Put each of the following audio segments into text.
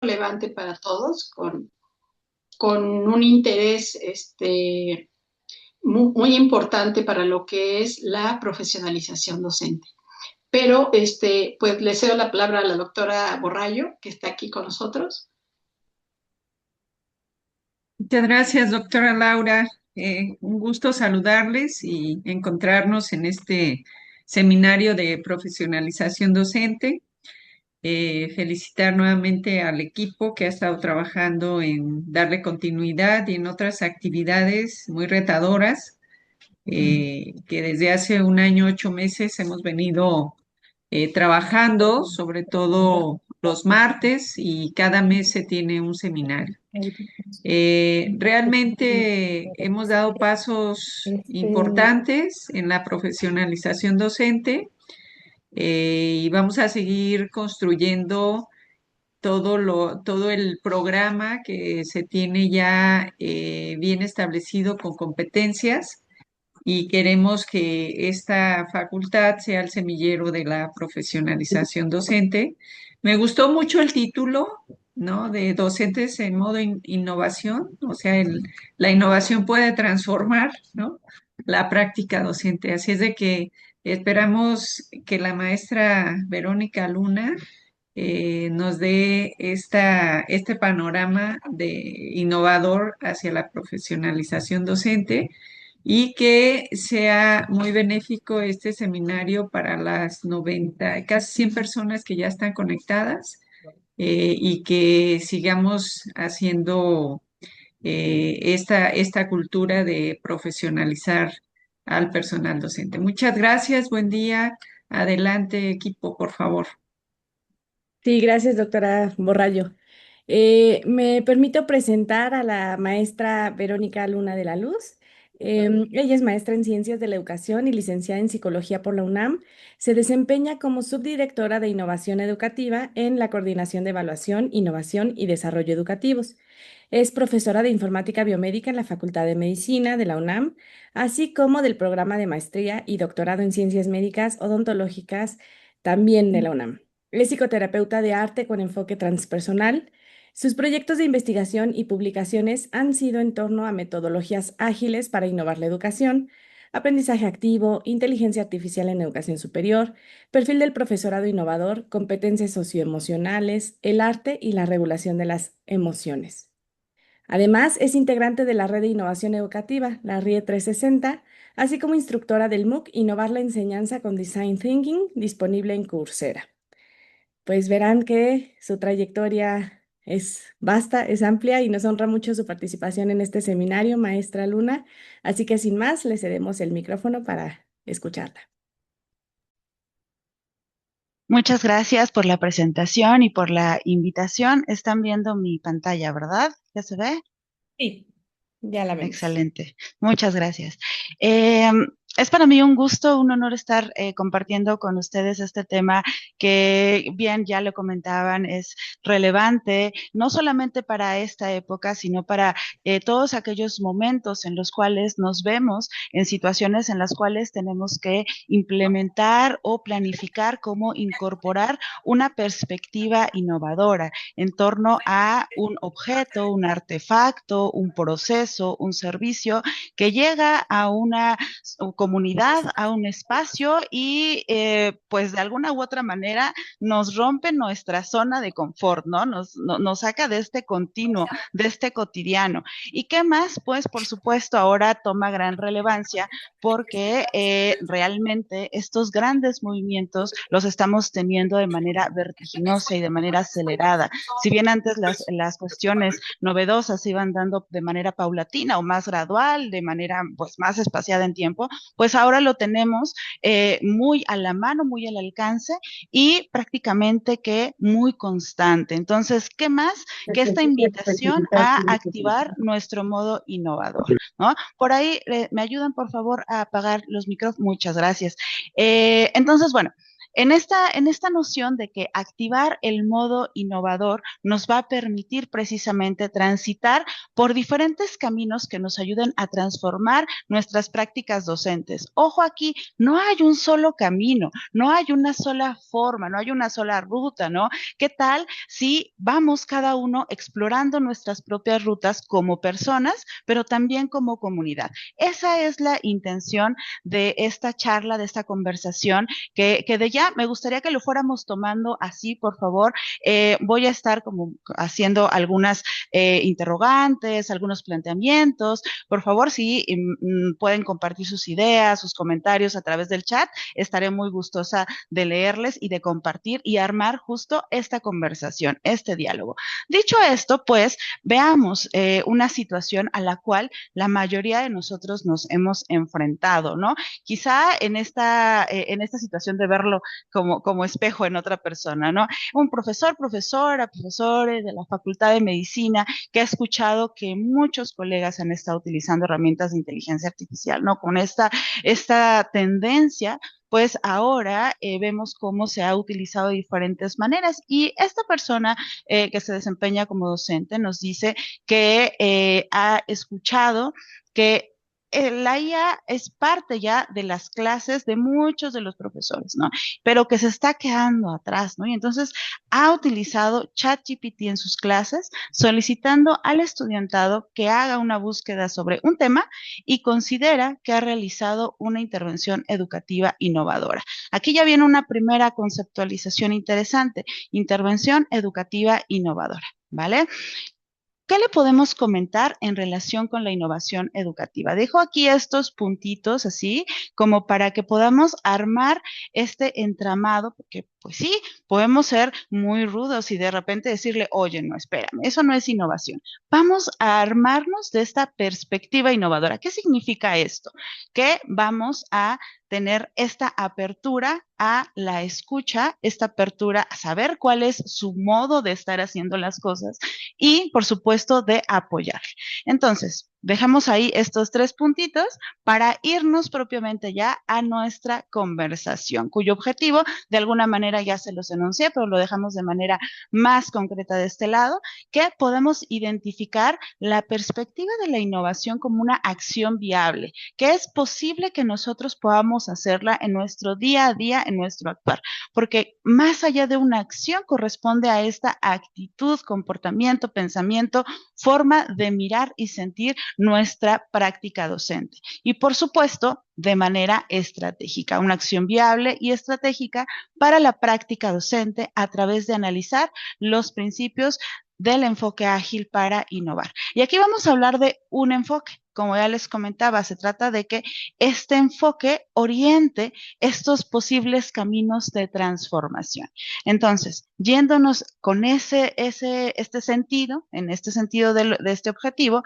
relevante para todos, con un interés muy importante para lo que es la profesionalización docente. Pero pues le cedo la palabra a la doctora Borrallo, que está aquí con nosotros. Muchas gracias, doctora Laura. Un gusto saludarles y encontrarnos en este seminario de profesionalización docente. Felicitar nuevamente al equipo que ha estado trabajando en darle continuidad y en otras actividades muy retadoras, que desde hace un año, 8 meses hemos venido trabajando, sobre todo los martes, y cada mes se tiene un seminario. Realmente hemos dado pasos importantes en la profesionalización docente, y vamos a seguir construyendo todo el programa que se tiene ya bien establecido con competencias, y queremos que esta facultad sea el semillero de la profesionalización docente. Me gustó mucho el título, ¿no? De docentes en modo innovación, o sea, la innovación puede transformar, ¿no? La práctica docente. Así es de que esperamos que la maestra Verónica Luna nos dé este panorama de innovador hacia la profesionalización docente, y que sea muy benéfico este seminario para las 90, casi 100 personas que ya están conectadas, y que sigamos haciendo esta cultura de profesionalizar al personal docente. Muchas gracias, buen día. Adelante, equipo, por favor. Sí, gracias, doctora Borrallo. Me permito presentar a la maestra Verónica Luna de la Luz. Ella es maestra en Ciencias de la Educación y licenciada en Psicología por la UNAM. Se desempeña como subdirectora de Innovación Educativa en la Coordinación de Evaluación, Innovación y Desarrollo Educativos. Es profesora de Informática Biomédica en la Facultad de Medicina de la UNAM, así como del programa de maestría y doctorado en Ciencias Médicas Odontológicas también de la UNAM. Es psicoterapeuta de arte con enfoque transpersonal. Sus proyectos de investigación y publicaciones han sido en torno a metodologías ágiles para innovar la educación, aprendizaje activo, inteligencia artificial en educación superior, perfil del profesorado innovador, competencias socioemocionales, el arte y la regulación de las emociones. Además, es integrante de la Red de Innovación Educativa, la RIE 360, así como instructora del MOOC Innovar la Enseñanza con Design Thinking, disponible en Coursera. Pues verán que su trayectoria es vasta, es amplia y nos honra mucho su participación en este seminario, maestra Luna. Así que sin más, le cedemos el micrófono para escucharla. Muchas gracias por la presentación y por la invitación. Están viendo mi pantalla, ¿verdad? ¿Ya se ve? Sí, ya la vemos. Excelente. Muchas gracias. Eh, es para mí un gusto, un honor estar compartiendo con ustedes este tema que, bien, ya lo comentaban, es relevante no solamente para esta época, sino para todos aquellos momentos en los cuales nos vemos en situaciones en las cuales tenemos que implementar o planificar cómo incorporar una perspectiva innovadora en torno a un objeto, un artefacto, un proceso, un servicio que llega a una comunidad, a un espacio y pues de alguna u otra manera nos rompe nuestra zona de confort, ¿no? Nos saca de este continuo, de este cotidiano. ¿Y qué más? Pues por supuesto ahora toma gran relevancia porque realmente estos grandes movimientos los estamos teniendo de manera vertiginosa y de manera acelerada. Si bien antes las cuestiones novedosas se iban dando de manera paulatina o más gradual, de manera pues más espaciada en tiempo, pues ahora lo tenemos muy a la mano, muy al alcance y prácticamente que muy constante. Entonces, ¿qué más que esta invitación a activar nuestro modo innovador? ¿No? Por ahí, ¿me ayudan por favor a apagar los micrófonos? Muchas gracias. Entonces, bueno, en esta noción de que activar el modo innovador nos va a permitir precisamente transitar por diferentes caminos que nos ayuden a transformar nuestras prácticas docentes. Ojo aquí, no hay un solo camino, no hay una sola forma, no hay una sola ruta, ¿no? ¿Qué tal si vamos cada uno explorando nuestras propias rutas como personas, pero también como comunidad? Esa es la intención de esta charla, de esta conversación, que de ya me gustaría que lo fuéramos tomando así, por favor. Voy a estar como haciendo algunas interrogantes, algunos planteamientos. Por favor, si pueden compartir sus ideas, sus comentarios a través del chat, estaré muy gustosa de leerles y de compartir y armar justo esta conversación, este diálogo. Dicho esto, pues veamos una situación a la cual la mayoría de nosotros nos hemos enfrentado, ¿no? Quizá en esta situación de verlo como espejo en otra persona, ¿no? Un profesor, profesora, profesores de la Facultad de Medicina que ha escuchado que muchos colegas han estado utilizando herramientas de inteligencia artificial, ¿no? Con esta tendencia, pues ahora vemos cómo se ha utilizado de diferentes maneras. Y esta persona que se desempeña como docente nos dice que ha escuchado que la IA es parte ya de las clases de muchos de los profesores, ¿no? Pero que se está quedando atrás, ¿no? Y entonces ha utilizado ChatGPT en sus clases, solicitando al estudiantado que haga una búsqueda sobre un tema y considera que ha realizado una intervención educativa innovadora. Aquí ya viene una primera conceptualización interesante, intervención educativa innovadora, ¿vale? ¿Qué le podemos comentar en relación con la innovación educativa? Dejo aquí estos puntitos así como para que podamos armar este entramado, porque pues sí, podemos ser muy rudos y de repente decirle, oye, no, espérame, eso no es innovación. Vamos a armarnos de esta perspectiva innovadora. ¿Qué significa esto? Que vamos a tener esta apertura a la escucha, esta apertura a saber cuál es su modo de estar haciendo las cosas y, por supuesto, de apoyar. Entonces, dejamos ahí estos 3 puntitos para irnos propiamente ya a nuestra conversación, cuyo objetivo de alguna manera ya se los enuncié, pero lo dejamos de manera más concreta de este lado, que podemos identificar la perspectiva de la innovación como una acción viable, que es posible que nosotros podamos hacerla en nuestro día a día, en nuestro actuar, porque más allá de una acción corresponde a esta actitud, comportamiento, pensamiento, forma de mirar y sentir nuestra práctica docente. Y por supuesto, de manera estratégica, una acción viable y estratégica para la práctica docente a través de analizar los principios del enfoque ágil para innovar. Y aquí vamos a hablar de un enfoque. Como ya les comentaba, se trata de que este enfoque oriente estos posibles caminos de transformación. Entonces, yéndonos con este sentido, en este sentido de este objetivo,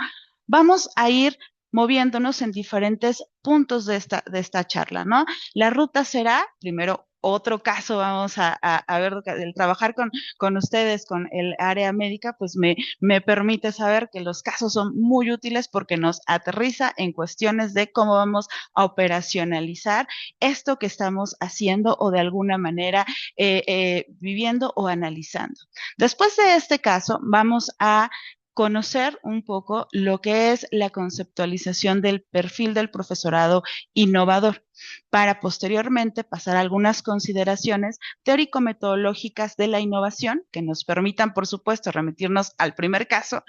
vamos a ir moviéndonos en diferentes puntos de esta charla, ¿no? La ruta será, primero, otro caso, vamos a ver, el trabajar con ustedes, con el área médica, pues me permite saber que los casos son muy útiles porque nos aterriza en cuestiones de cómo vamos a operacionalizar esto que estamos haciendo o de alguna manera viviendo o analizando. Después de este caso, vamos a conocer un poco lo que es la conceptualización del perfil del profesorado innovador, para posteriormente pasar a algunas consideraciones teórico-metodológicas de la innovación que nos permitan, por supuesto, remitirnos al primer caso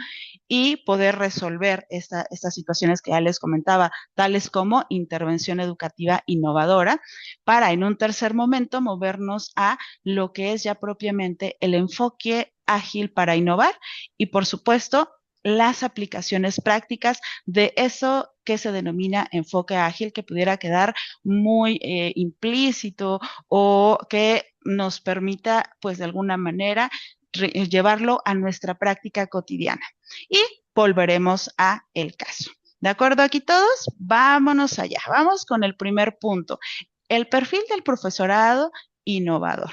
y poder resolver estas situaciones que ya les comentaba, tales como intervención educativa innovadora, para en un tercer momento movernos a lo que es ya propiamente el enfoque ágil para innovar y, por supuesto, las aplicaciones prácticas de eso que se denomina enfoque ágil, que pudiera quedar muy implícito o que nos permita, pues de alguna manera, llevarlo a nuestra práctica cotidiana. Y volveremos a el caso. ¿De acuerdo aquí todos? Vámonos allá. Vamos con el primer punto. El perfil del profesorado innovador.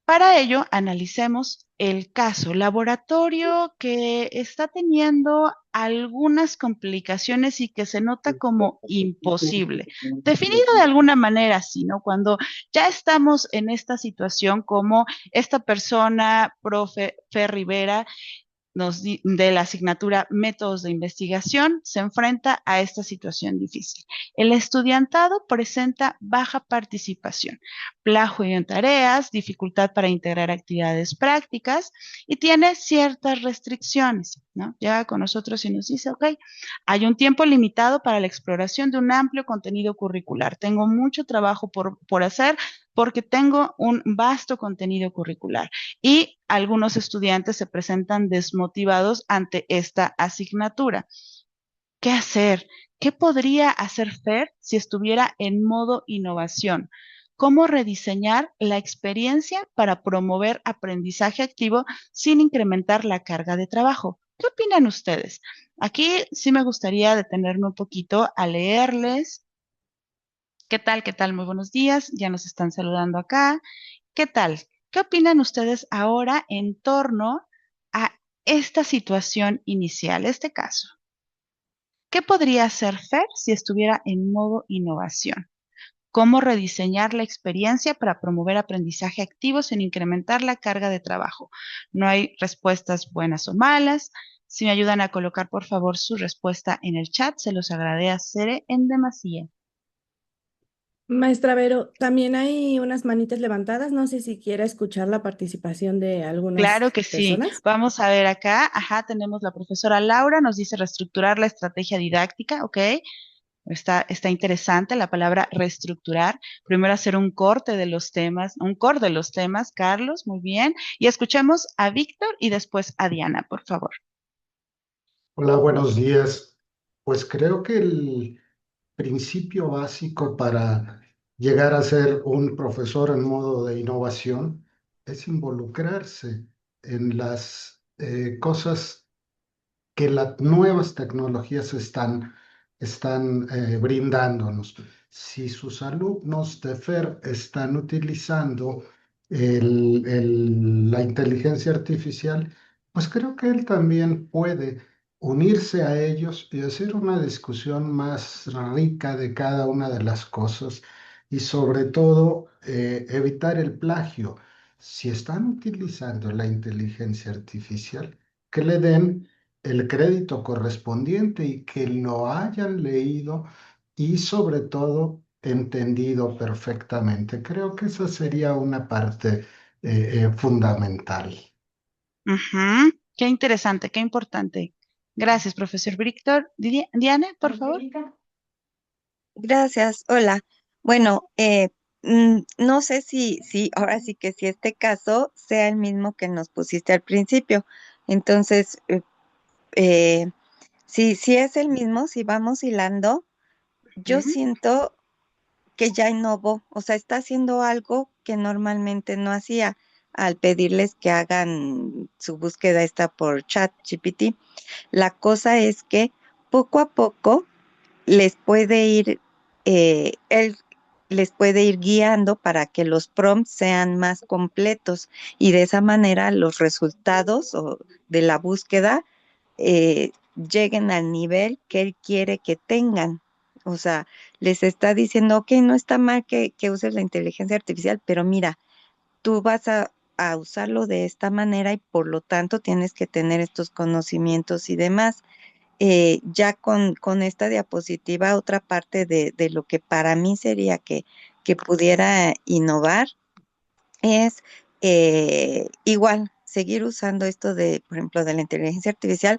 Para ello, analicemos el caso. Laboratorio que está teniendo algunas complicaciones y que se nota como imposible. Definido de alguna manera así, ¿no? Cuando ya estamos en esta situación como esta persona, profe Fer Rivera, de la asignatura Métodos de Investigación, se enfrenta a esta situación difícil. El estudiantado presenta baja participación, plagio en tareas, dificultad para integrar actividades prácticas y tiene ciertas restricciones, ¿no? Llega con nosotros y nos dice, ok, hay un tiempo limitado para la exploración de un amplio contenido curricular. Tengo mucho trabajo por hacer porque tengo un vasto contenido curricular y algunos estudiantes se presentan desmotivados ante esta asignatura. ¿Qué hacer? ¿Qué podría hacer FER si estuviera en modo innovación? ¿Cómo rediseñar la experiencia para promover aprendizaje activo sin incrementar la carga de trabajo? ¿Qué opinan ustedes? Aquí sí me gustaría detenerme un poquito a leerles. ¿Qué tal? ¿Qué tal? Muy buenos días. Ya nos están saludando acá. ¿Qué tal? ¿Qué opinan ustedes ahora en torno a esta situación inicial, este caso? ¿Qué podría hacer FER si estuviera en modo innovación? ¿Cómo rediseñar la experiencia para promover aprendizaje activo sin incrementar la carga de trabajo? No hay respuestas buenas o malas. Si me ayudan a colocar, por favor, su respuesta en el chat, se los agradeceré en demasía. Maestra Vero, también hay unas manitas levantadas. No sé si quiera escuchar la participación de algunas Claro que sí. personas. Vamos a ver acá. Ajá, tenemos la profesora Laura, nos dice reestructurar la estrategia didáctica, ¿ok? Está interesante la palabra reestructurar. Primero hacer un corte de los temas, un core de los temas, Carlos, muy bien. Y escuchemos a Víctor y después a Diana, por favor. Hola, buenos días. Pues creo que el principio básico para llegar a ser un profesor en modo de innovación es involucrarse en las cosas que las nuevas tecnologías están brindándonos. Si sus alumnos de FER están utilizando la inteligencia artificial, pues creo que él también puede unirse a ellos y hacer una discusión más rica de cada una de las cosas y sobre todo evitar el plagio. Si están utilizando la inteligencia artificial, que le den el crédito correspondiente y que lo hayan leído y sobre todo entendido perfectamente. Creo que esa sería una parte fundamental. Qué interesante, qué importante. Gracias, profesor Víctor. Diana, por favor. Gracias, hola. Bueno, no sé si ahora sí que si este caso sea el mismo que nos pusiste al principio. Entonces, eh, si es el mismo, si vamos hilando, yo Ujú. siento que ya innovó, o sea, está haciendo algo que normalmente no hacía al pedirles que hagan su búsqueda esta por chat GPT. La cosa es que poco a poco les puede ir, él les puede ir guiando para que los prompts sean más completos y de esa manera los resultados de la búsqueda lleguen al nivel que él quiere que tengan. O sea, les está diciendo, ok, no está mal que uses la inteligencia artificial, pero mira, tú vas a usarlo de esta manera y por lo tanto tienes que tener estos conocimientos y demás. Ya con esta diapositiva, otra parte de lo que para mí sería que pudiera innovar es igual seguir usando esto de, por ejemplo, de la inteligencia artificial,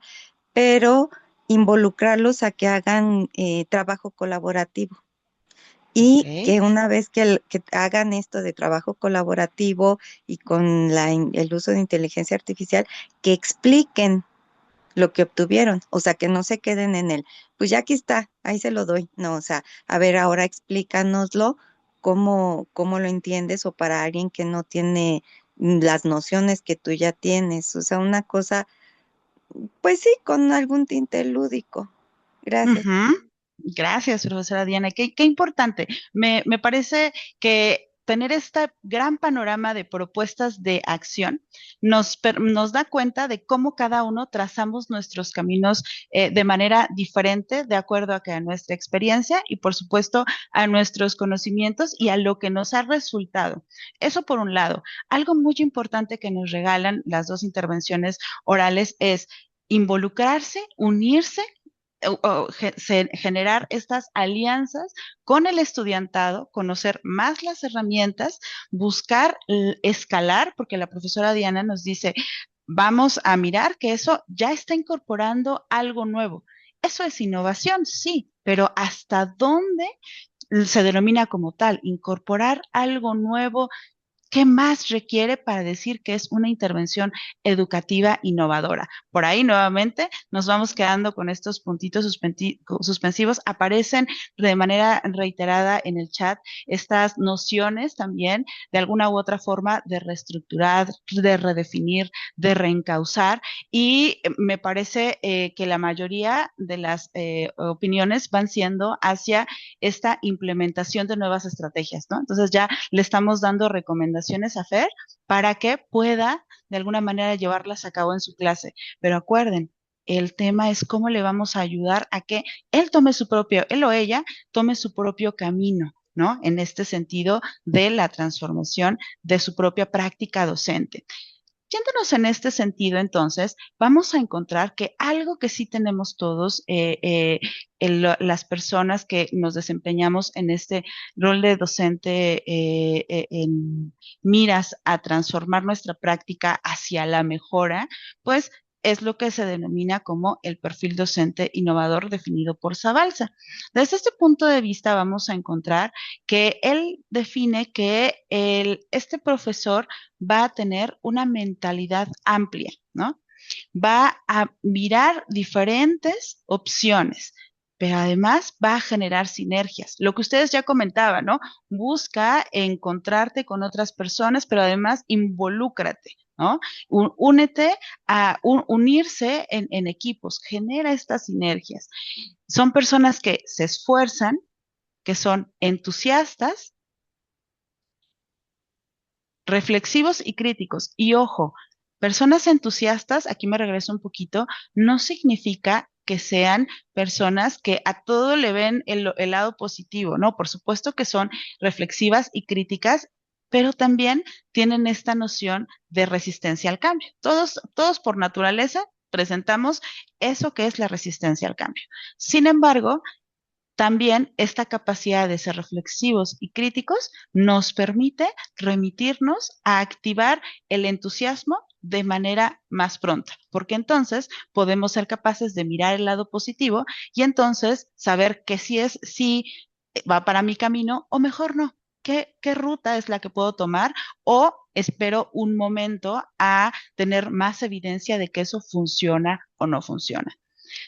pero involucrarlos a que hagan trabajo colaborativo. Y Ok. que una vez que hagan esto de trabajo colaborativo y con el uso de inteligencia artificial, que expliquen lo que obtuvieron, o sea, que no se queden en el, pues ya aquí está, ahí se lo doy, no, o sea, a ver, ahora explícanoslo, cómo lo entiendes o para alguien que no tiene las nociones que tú ya tienes, o sea, una cosa, pues sí, con algún tinte lúdico. Gracias. Ujú. Gracias, profesora Diana. Qué importante. Me parece que tener este gran panorama de propuestas de acción nos da cuenta de cómo cada uno trazamos nuestros caminos de manera diferente, de acuerdo a nuestra experiencia y, por supuesto, a nuestros conocimientos y a lo que nos ha resultado. Eso por un lado. Algo muy importante que nos regalan las dos intervenciones orales es involucrarse, unirse, generar estas alianzas con el estudiantado, conocer más las herramientas, buscar escalar, porque la profesora Diana nos dice, vamos a mirar que eso ya está incorporando algo nuevo. Eso es innovación, sí, pero ¿hasta dónde se denomina como tal? Incorporar algo nuevo. ¿Qué más requiere para decir que es una intervención educativa innovadora? Por ahí nuevamente nos vamos quedando con estos puntitos suspensivos. Aparecen de manera reiterada en el chat estas nociones también de alguna u otra forma de reestructurar, de redefinir, de reencauzar, y me parece que la mayoría de las opiniones van siendo hacia esta implementación de nuevas estrategias, ¿no? Entonces ya le estamos dando recomendaciones a Fer para que pueda de alguna manera llevarlas a cabo en su clase. Pero acuerden, el tema es cómo le vamos a ayudar a que él o ella tome su propio camino, ¿no? En este sentido de la transformación de su propia práctica docente. Yéndonos en este sentido, entonces, vamos a encontrar que algo que sí tenemos todos, las personas que nos desempeñamos en este rol de docente en miras a transformar nuestra práctica hacia la mejora, pues es lo que se denomina como el perfil docente innovador definido por Zabalza. Desde este punto de vista vamos a encontrar que él define que este profesor va a tener una mentalidad amplia, ¿no? Va a mirar diferentes opciones, pero además va a generar sinergias. Lo que ustedes ya comentaban, ¿no? Busca encontrarte con otras personas, pero además involúcrate, ¿no? Únete a unirse en equipos, genera estas sinergias. Son personas que se esfuerzan, que son entusiastas, reflexivos y críticos. Y ojo, personas entusiastas, aquí me regreso un poquito, no significa que sean personas que a todo le ven el lado positivo, ¿no? Por supuesto que son reflexivas y críticas, pero también tienen esta noción de resistencia al cambio. Todos por naturaleza presentamos eso que es la resistencia al cambio. Sin embargo, también esta capacidad de ser reflexivos y críticos nos permite remitirnos a activar el entusiasmo de manera más pronta, porque entonces podemos ser capaces de mirar el lado positivo y entonces saber que sí va para mi camino o mejor no. ¿Qué ruta es la que puedo tomar? O espero un momento a tener más evidencia de que eso funciona o no funciona.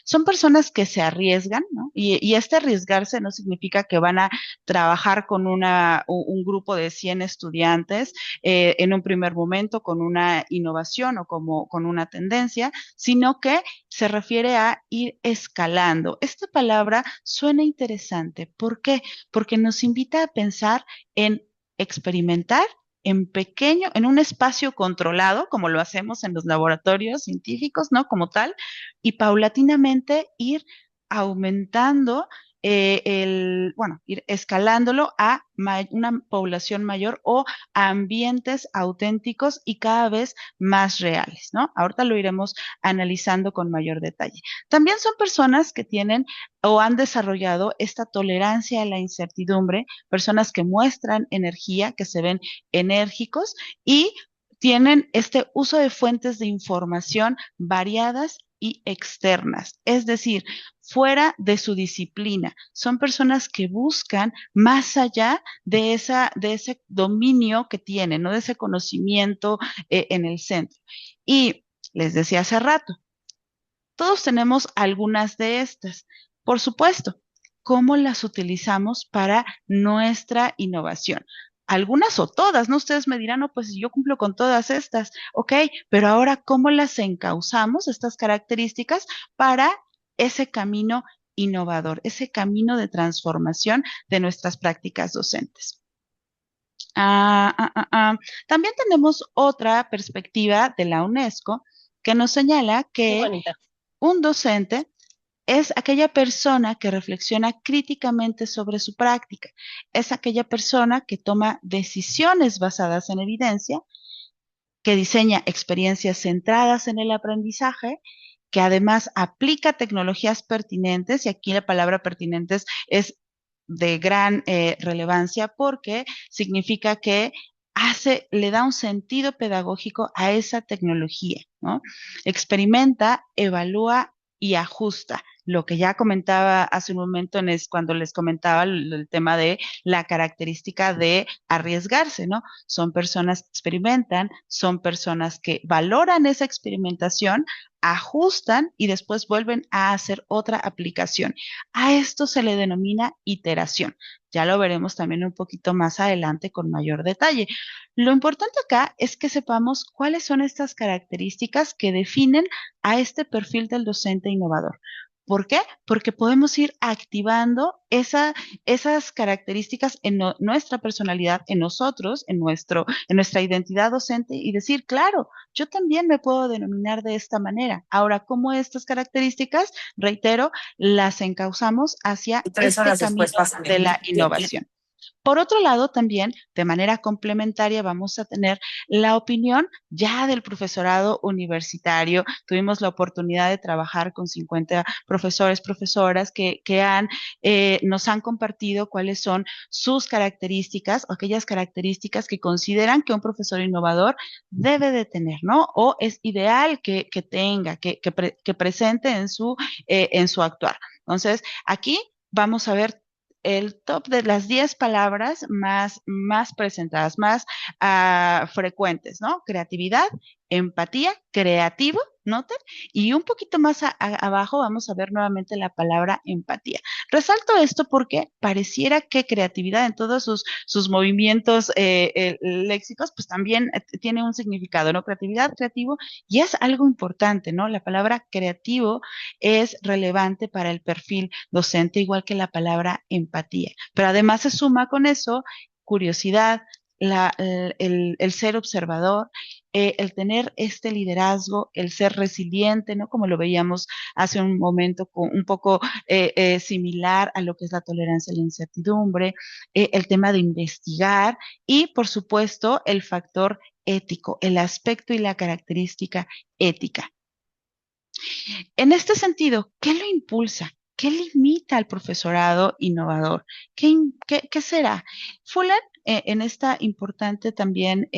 Son personas que se arriesgan, ¿no? Y este arriesgarse no significa que van a trabajar con un grupo de 100 estudiantes en un primer momento con una innovación o con una tendencia, sino que se refiere a ir escalando. Esta palabra suena interesante. ¿Por qué? Porque nos invita a pensar en experimentar en un espacio controlado, como lo hacemos en los laboratorios científicos, ¿no? Como tal, y paulatinamente ir aumentando ir escalándolo a una población mayor o a ambientes auténticos y cada vez más reales, ¿no? Ahorita lo iremos analizando con mayor detalle. También son personas que tienen o han desarrollado esta tolerancia a la incertidumbre, personas que muestran energía, que se ven enérgicos y tienen este uso de fuentes de información variadas y externas, es decir, fuera de su disciplina. Son personas que buscan más allá de ese dominio que tienen, ¿no? De ese conocimiento en el centro. Y les decía hace rato, todos tenemos algunas de estas. Por supuesto, ¿cómo las utilizamos para nuestra innovación? Algunas o todas, ¿no? Ustedes me dirán, no, pues yo cumplo con todas estas, ok, pero ahora, ¿cómo las encauzamos, estas características, para ese camino innovador, ese camino de transformación de nuestras prácticas docentes? También tenemos otra perspectiva de la UNESCO que nos señala que un docente es aquella persona que reflexiona críticamente sobre su práctica, es aquella persona que toma decisiones basadas en evidencia, que diseña experiencias centradas en el aprendizaje, que además aplica tecnologías pertinentes, y aquí la palabra pertinentes es de gran relevancia porque significa que le da un sentido pedagógico a esa tecnología, ¿no? Experimenta, evalúa y ajusta. Lo que ya comentaba hace un momento cuando les comentaba el tema de la característica de arriesgarse, ¿no? Son personas que experimentan, son personas que valoran esa experimentación, ajustan y después vuelven a hacer otra aplicación. A esto se le denomina iteración. Ya lo veremos también un poquito más adelante con mayor detalle. Lo importante acá es que sepamos cuáles son estas características que definen a este perfil del docente innovador. ¿Por qué? Porque podemos ir activando esas características en nuestra personalidad, en nosotros, en nuestra identidad docente y decir, claro, yo también me puedo denominar de esta manera. Ahora, ¿cómo estas características, reitero, las encauzamos hacia este camino de la innovación? Por otro lado, también de manera complementaria vamos a tener la opinión ya del profesorado universitario. Tuvimos la oportunidad de trabajar con 50 profesores, profesoras nos han compartido cuáles son sus características, o aquellas características que consideran que un profesor innovador debe de tener, ¿no? O es ideal que tenga, que presente en su actuar. Entonces, aquí vamos a ver el top de las 10 palabras más presentadas, más frecuentes, ¿no? Creatividad, empatía, creativo, ¿noten? Y un poquito más abajo vamos a ver nuevamente la palabra empatía. Resalto esto porque pareciera que creatividad en todos sus movimientos léxicos, pues también tiene un significado, ¿no? Creatividad, creativo, y es algo importante, ¿no? La palabra creativo es relevante para el perfil docente, igual que la palabra empatía. Pero además se suma con eso curiosidad, el ser observador, el tener este liderazgo, el ser resiliente, ¿no? Como lo veíamos hace un momento, un poco similar a lo que es la tolerancia a la incertidumbre, el tema de investigar y, por supuesto, el factor ético, el aspecto y la característica ética. En este sentido, ¿qué lo impulsa? ¿Qué limita al profesorado innovador? ¿Qué será? Fuller, en esta importante también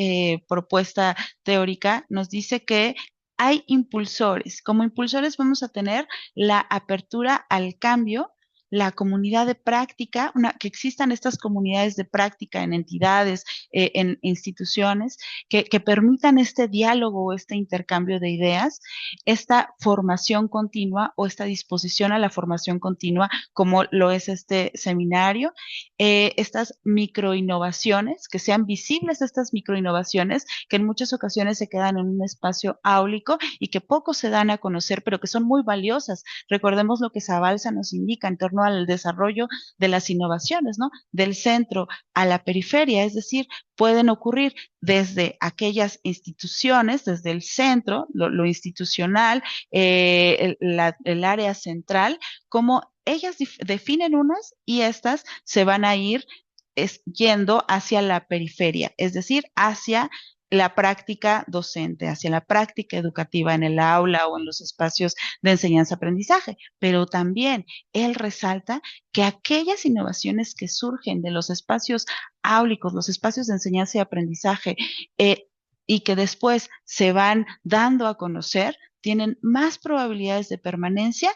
propuesta teórica, nos dice que hay impulsores. Como impulsores vamos a tener la apertura al cambio, la comunidad de práctica, que existan estas comunidades de práctica en entidades, en instituciones, que permitan este diálogo o este intercambio de ideas, esta formación continua o esta disposición a la formación continua, como lo es este seminario, estas microinnovaciones, que sean visibles estas microinnovaciones, que en muchas ocasiones se quedan en un espacio áulico y que poco se dan a conocer, pero que son muy valiosas. Recordemos lo que Zabalza nos indica en torno al desarrollo de las innovaciones, ¿no? Del centro a la periferia, es decir, pueden ocurrir desde aquellas instituciones, desde el centro, lo institucional, el área central, como ellas definen unas y estas se van a ir yendo hacia la periferia, es decir, hacia la práctica docente, hacia la práctica educativa en el aula o en los espacios de enseñanza-aprendizaje. Pero también él resalta que aquellas innovaciones que surgen de los espacios áulicos, los espacios de enseñanza y aprendizaje, y que después se van dando a conocer, tienen más probabilidades de permanencia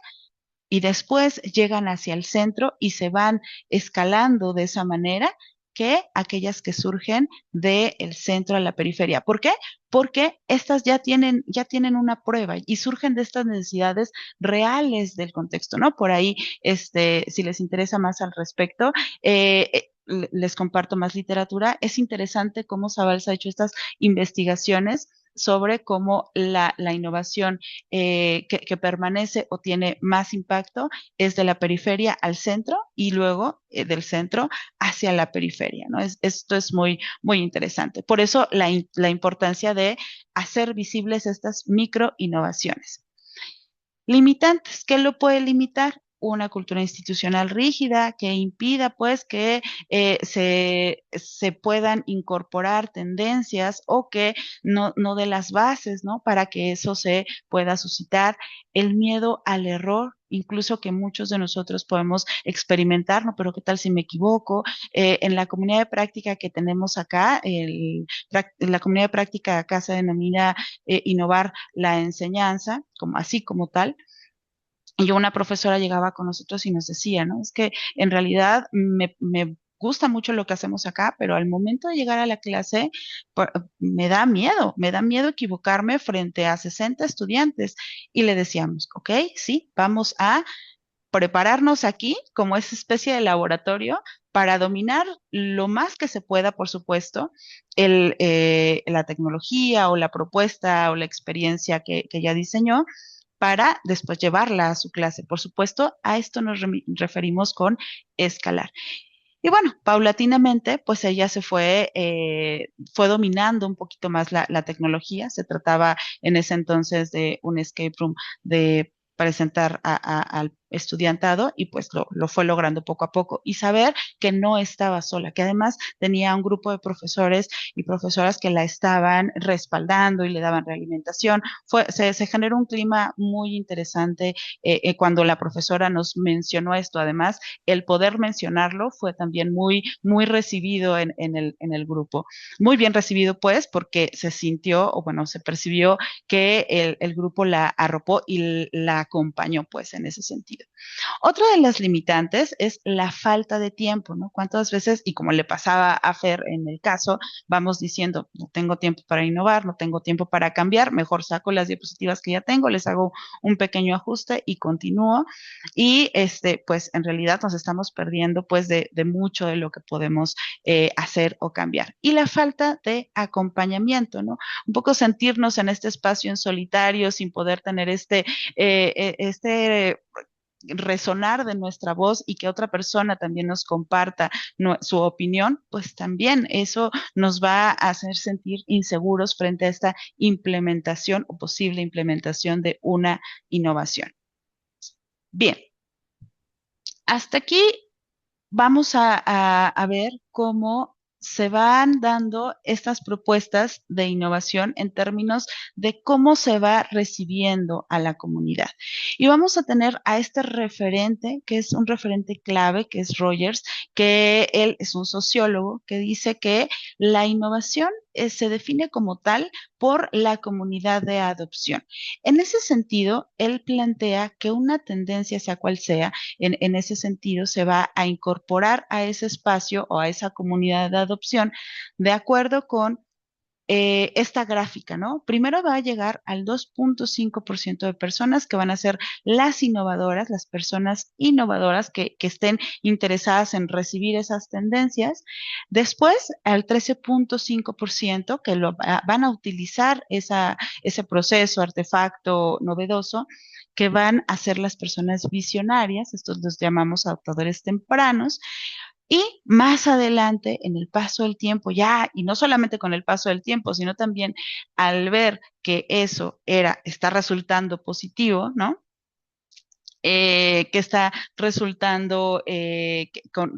y después llegan hacia el centro y se van escalando de esa manera que aquellas que surgen del centro a la periferia. ¿Por qué? Porque estas ya tienen una prueba y surgen de estas necesidades reales del contexto, ¿no? Por ahí, si les interesa más al respecto, les comparto más literatura. Es interesante cómo Zabalza ha hecho estas investigaciones sobre cómo la innovación que permanece o tiene más impacto es de la periferia al centro y luego del centro hacia la periferia, ¿no? Esto es muy, muy interesante. Por eso la importancia de hacer visibles estas micro innovaciones. Limitantes, ¿qué lo puede limitar? Una cultura institucional rígida que impida pues que se puedan incorporar tendencias o que no dé las bases, ¿no? Para que eso se pueda suscitar. El miedo al error, incluso que muchos de nosotros podemos experimentar, ¿no? Pero ¿qué tal si me equivoco? En la comunidad de práctica que tenemos acá, la comunidad de práctica acá se denomina innovar la enseñanza, así como tal. Y una profesora llegaba con nosotros y nos decía, ¿no? Es que en realidad me gusta mucho lo que hacemos acá, pero al momento de llegar a la clase me da miedo equivocarme frente a 60 estudiantes. Y le decíamos, ok, sí, vamos a prepararnos aquí como esa especie de laboratorio para dominar lo más que se pueda, por supuesto, la tecnología o la propuesta o la experiencia que ella diseñó para después llevarla a su clase. Por supuesto, a esto nos referimos con escalar. Y bueno, paulatinamente, pues ella fue dominando un poquito más la tecnología. Se trataba en ese entonces de un escape room de presentar al estudiantado y pues lo fue logrando poco a poco y saber que no estaba sola, que además tenía un grupo de profesores y profesoras que la estaban respaldando y le daban realimentación. Se generó un clima muy interesante cuando la profesora nos mencionó esto. Además, el poder mencionarlo fue también muy, muy recibido en el grupo. Muy bien recibido, pues, porque se sintió, o bueno, se percibió que el grupo la arropó y la acompañó, pues, en ese sentido. Otra de las limitantes es la falta de tiempo, ¿no? ¿Cuántas veces, y como le pasaba a Fer en el caso, vamos diciendo, no tengo tiempo para innovar, no tengo tiempo para cambiar, mejor saco las diapositivas que ya tengo, les hago un pequeño ajuste y continúo. Y pues en realidad nos estamos perdiendo pues de mucho de lo que podemos hacer o cambiar. Y la falta de acompañamiento, ¿no? Un poco sentirnos en este espacio en solitario sin poder tener resonar de nuestra voz y que otra persona también nos comparta su opinión, pues también eso nos va a hacer sentir inseguros frente a esta implementación o posible implementación de una innovación. Bien, hasta aquí vamos a ver cómo se van dando estas propuestas de innovación en términos de cómo se va recibiendo a la comunidad. Y vamos a tener a este referente, que es un referente clave, que es Rogers, que él es un sociólogo que dice que la innovación se define como tal por la comunidad de adopción. En ese sentido, él plantea que una tendencia, sea cual sea, en ese sentido se va a incorporar a ese espacio o a esa comunidad de adopción de acuerdo con esta gráfica, ¿no? Primero va a llegar al 2.5% de personas que van a ser las innovadoras, las personas innovadoras que estén interesadas en recibir esas tendencias. Después, al 13.5% que van a utilizar ese proceso, artefacto novedoso, que van a ser las personas visionarias, estos los llamamos adoptadores tempranos. Y más adelante, en el paso del tiempo, ya, y no solamente con el paso del tiempo, sino también al ver que eso está resultando positivo, ¿no? Que está resultando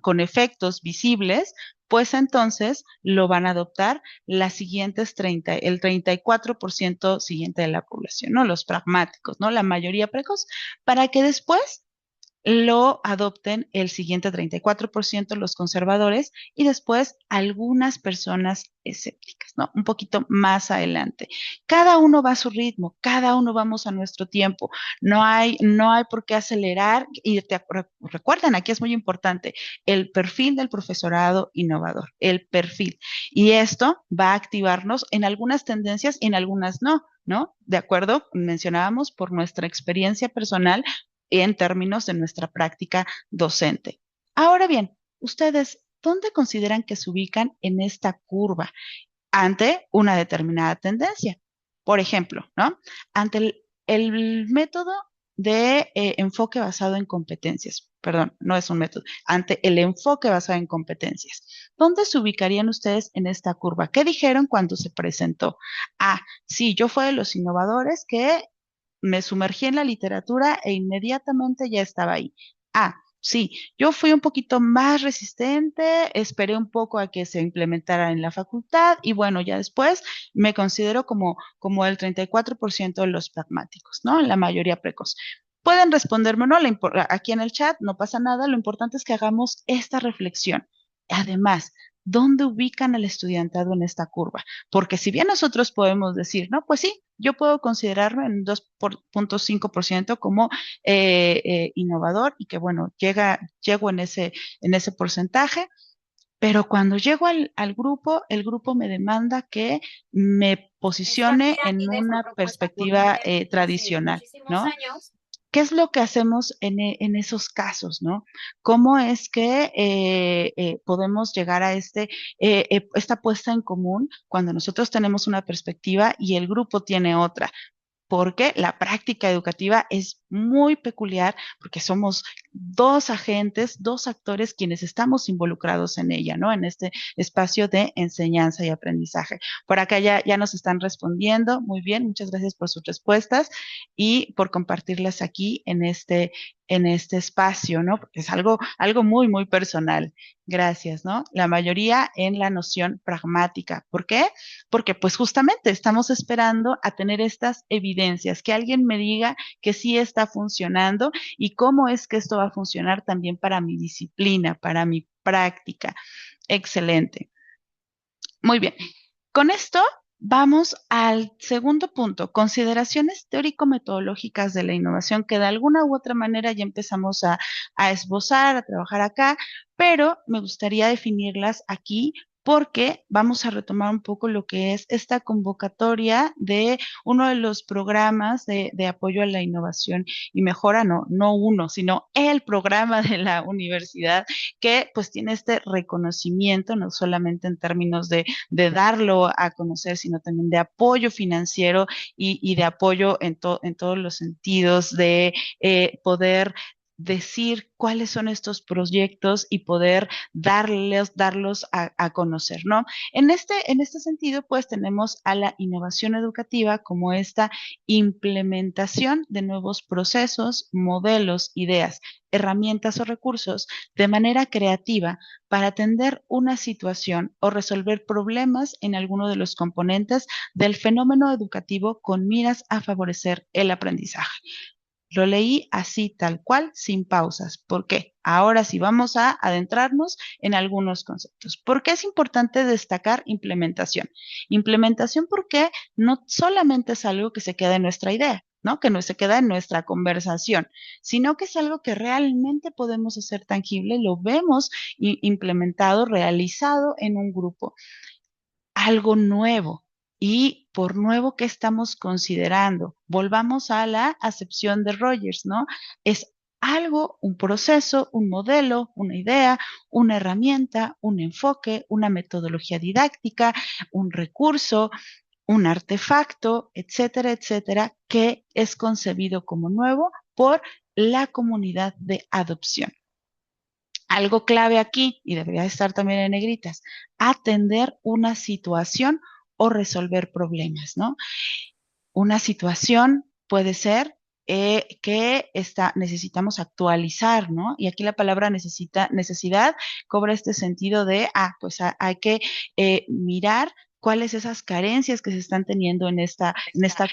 con efectos visibles, pues entonces lo van a adoptar las siguientes el 34% siguiente de la población, ¿no? Los pragmáticos, ¿no? La mayoría precoz, para que después lo adopten el siguiente 34% los conservadores y después algunas personas escépticas, ¿no? Un poquito más adelante. Cada uno va a su ritmo, cada uno vamos a nuestro tiempo. No hay por qué acelerar y recuerden, aquí es muy importante, el perfil del profesorado innovador, el perfil. Y esto va a activarnos en algunas tendencias y en algunas no, ¿no? De acuerdo, mencionábamos por nuestra experiencia personal en términos de nuestra práctica docente. Ahora bien, ustedes, ¿dónde consideran que se ubican en esta curva ante una determinada tendencia? Por ejemplo, ¿no? Ante el método de enfoque basado en competencias, perdón, no es un método, ante el enfoque basado en competencias, ¿dónde se ubicarían ustedes en esta curva? ¿Qué dijeron cuando se presentó? Ah, sí, yo fui de los innovadores que me sumergí en la literatura e inmediatamente ya estaba ahí. Ah, sí, yo fui un poquito más resistente, esperé un poco a que se implementara en la facultad y bueno, ya después me considero como el 34% de los pragmáticos, ¿no? La mayoría precoz. Pueden responderme o no, aquí en el chat, no pasa nada, lo importante es que hagamos esta reflexión. Además, ¿dónde ubican al estudiantado en esta curva? Porque si bien nosotros podemos decir, no, pues sí, yo puedo considerarme en 2.5% como innovador y que, bueno, llego en ese porcentaje, pero cuando llego al grupo, el grupo me demanda que me posicione en una perspectiva tradicional, ¿no? ¿Qué es lo que hacemos en esos casos, no? ¿Cómo es que podemos llegar a esta puesta en común cuando nosotros tenemos una perspectiva y el grupo tiene otra? Porque la práctica educativa es muy peculiar, porque somos dos agentes, dos actores quienes estamos involucrados en ella, ¿no? En este espacio de enseñanza y aprendizaje. Por acá ya nos están respondiendo. Muy bien, muchas gracias por sus respuestas y por compartirlas aquí en este espacio, ¿no? Porque es algo muy, muy personal. Gracias, ¿no? La mayoría en la noción pragmática. ¿Por qué? Porque pues justamente estamos esperando a tener estas evidencias, que alguien me diga que sí está funcionando y cómo es que esto va a funcionar también para mi disciplina, para mi práctica. Excelente. Muy bien. Con esto vamos al segundo punto, consideraciones teórico-metodológicas de la innovación, que de alguna u otra manera ya empezamos a esbozar, a trabajar acá, pero me gustaría definirlas aquí porque vamos a retomar un poco lo que es esta convocatoria de uno de los programas de apoyo a la innovación y mejora, no uno, sino el programa de la universidad que pues tiene este reconocimiento, no solamente en términos de darlo a conocer, sino también de apoyo financiero y de apoyo en todos los sentidos, de poder decir cuáles son estos proyectos y poder darlos a conocer, ¿no? En este sentido, pues tenemos a la innovación educativa como esta implementación de nuevos procesos, modelos, ideas, herramientas o recursos de manera creativa para atender una situación o resolver problemas en alguno de los componentes del fenómeno educativo con miras a favorecer el aprendizaje. Lo leí así, tal cual, sin pausas. ¿Por qué? Ahora sí vamos a adentrarnos en algunos conceptos. ¿Por qué es importante destacar implementación? Implementación porque no solamente es algo que se queda en nuestra idea, ¿no? Que no se queda en nuestra conversación, sino que es algo que realmente podemos hacer tangible, lo vemos implementado, realizado en un grupo, algo nuevo. Y por nuevo, ¿qué estamos considerando? Volvamos a la acepción de Rogers, ¿no? Es algo, un proceso, un modelo, una idea, una herramienta, un enfoque, una metodología didáctica, un recurso, un artefacto, etcétera, etcétera, que es concebido como nuevo por la comunidad de adopción. Algo clave aquí, y debería estar también en negritas, atender una situación o resolver problemas, ¿no? Una situación puede ser que necesitamos actualizar, ¿no? Y aquí la palabra necesidad cobra este sentido de, pues hay que mirar cuáles esas carencias que se están teniendo en esta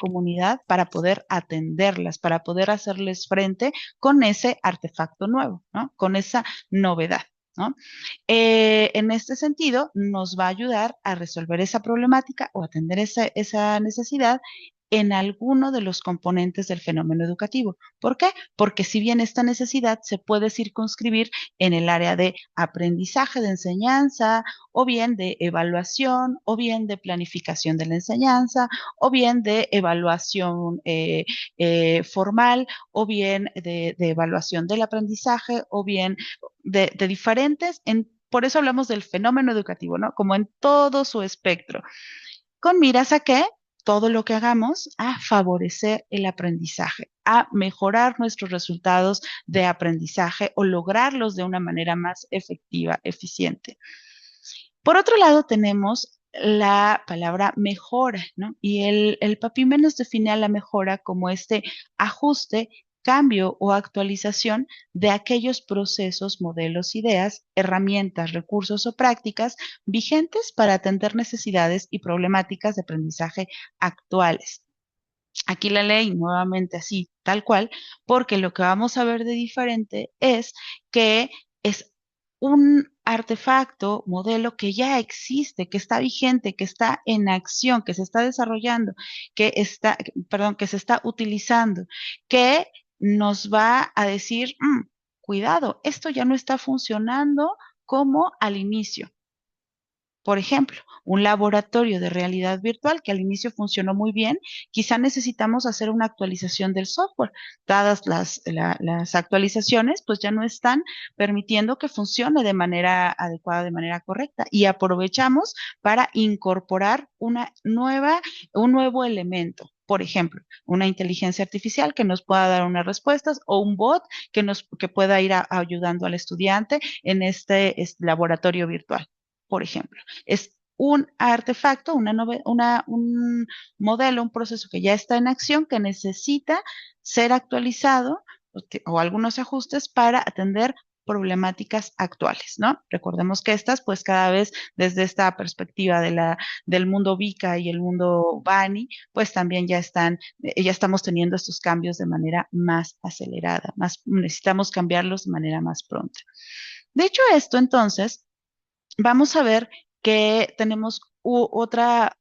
comunidad para poder atenderlas, para poder hacerles frente con ese artefacto nuevo, ¿no? Con esa novedad, ¿no? En este sentido, nos va a ayudar a resolver esa problemática o atender esa necesidad en alguno de los componentes del fenómeno educativo. ¿Por qué? Porque si bien esta necesidad se puede circunscribir en el área de aprendizaje, de enseñanza, o bien de evaluación, o bien de planificación de la enseñanza, o bien de evaluación formal, o bien de evaluación del aprendizaje, o bien de diferentes, por eso hablamos del fenómeno educativo, ¿no? Como en todo su espectro. ¿Con miras a qué? todo lo que hagamos a favorecer el aprendizaje, a mejorar nuestros resultados de aprendizaje o lograrlos de una manera más efectiva, eficiente. Por otro lado, tenemos la palabra mejora, ¿no? Y el Papin nos define a la mejora como este ajuste, cambio o actualización de aquellos procesos, modelos, ideas, herramientas, recursos o prácticas vigentes para atender necesidades y problemáticas de aprendizaje actuales. Aquí la ley nuevamente así, tal cual, porque lo que vamos a ver de diferente es que es un artefacto, modelo que ya existe, que está vigente, que está en acción, que se está desarrollando, que se está utilizando, que nos va a decir, cuidado, esto ya no está funcionando como al inicio. Por ejemplo, un laboratorio de realidad virtual que al inicio funcionó muy bien, quizá necesitamos hacer una actualización del software. Dadas las actualizaciones, pues ya no están permitiendo que funcione de manera adecuada, de manera correcta. Y aprovechamos para incorporar un nuevo elemento. Por ejemplo, una inteligencia artificial que nos pueda dar unas respuestas o un bot que pueda ir ayudando al estudiante en este laboratorio virtual, por ejemplo. Es un artefacto, un modelo, un proceso que ya está en acción, que necesita ser actualizado o algunos ajustes para atender problemáticas actuales, ¿no? Recordemos que estas, pues cada vez desde esta perspectiva del mundo VICA y el mundo BANI, pues también ya estamos teniendo estos cambios de manera más acelerada, necesitamos cambiarlos de manera más pronta. De hecho, esto entonces, vamos a ver que tenemos otra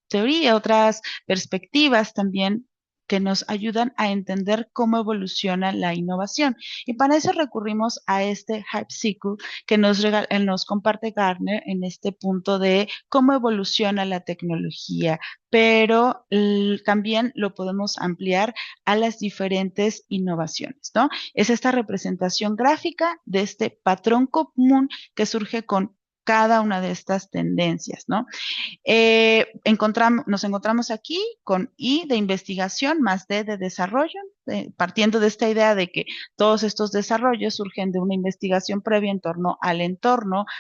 teoría, otras perspectivas también que nos ayudan a entender cómo evoluciona la innovación. Y para eso recurrimos a este Hype Cycle que nos comparte Gartner en este punto de cómo evoluciona la tecnología, pero también lo podemos ampliar a las diferentes innovaciones, ¿no? Es esta representación gráfica de este patrón común que surge con cada una de estas tendencias, ¿no? Nos encontramos aquí con I de investigación más D de desarrollo, partiendo de esta idea de que todos estos desarrollos surgen de una investigación previa en torno,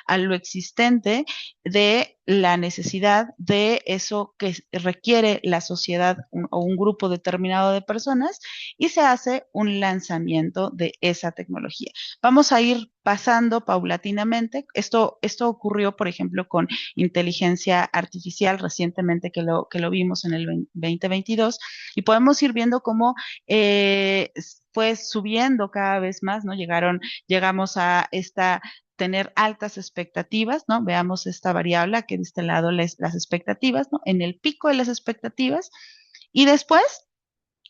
a lo existente, de la necesidad de eso que requiere la sociedad o un grupo determinado de personas, y se hace un lanzamiento de esa tecnología. Vamos a ir pasando paulatinamente. Esto ocurrió, por ejemplo, con inteligencia artificial recientemente que lo vimos en el 2022, y podemos ir viendo cómo fue subiendo cada vez más, ¿no? Llegamos a tener altas expectativas, ¿no? Veamos esta variable que de este lado las expectativas, ¿no? En el pico de las expectativas, y después,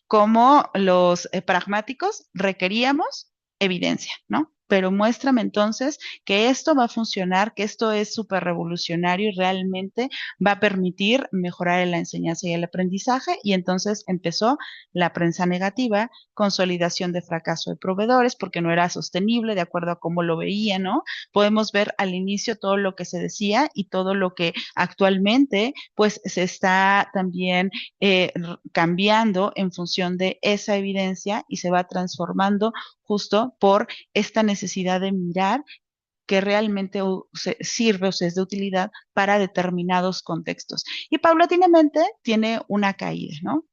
como los pragmáticos, requeríamos evidencia, ¿no? Pero muéstrame entonces que esto va a funcionar, que esto es súper revolucionario y realmente va a permitir mejorar la enseñanza y el aprendizaje. Y entonces empezó la prensa negativa, consolidación de fracaso de proveedores, porque no era sostenible de acuerdo a cómo lo veía, ¿no? Podemos ver al inicio todo lo que se decía y todo lo que actualmente pues se está también cambiando en función de esa evidencia y se va transformando justo por esta necesidad de mirar que realmente sirve o se es de utilidad para determinados contextos. Y paulatinamente tiene una caída, ¿no?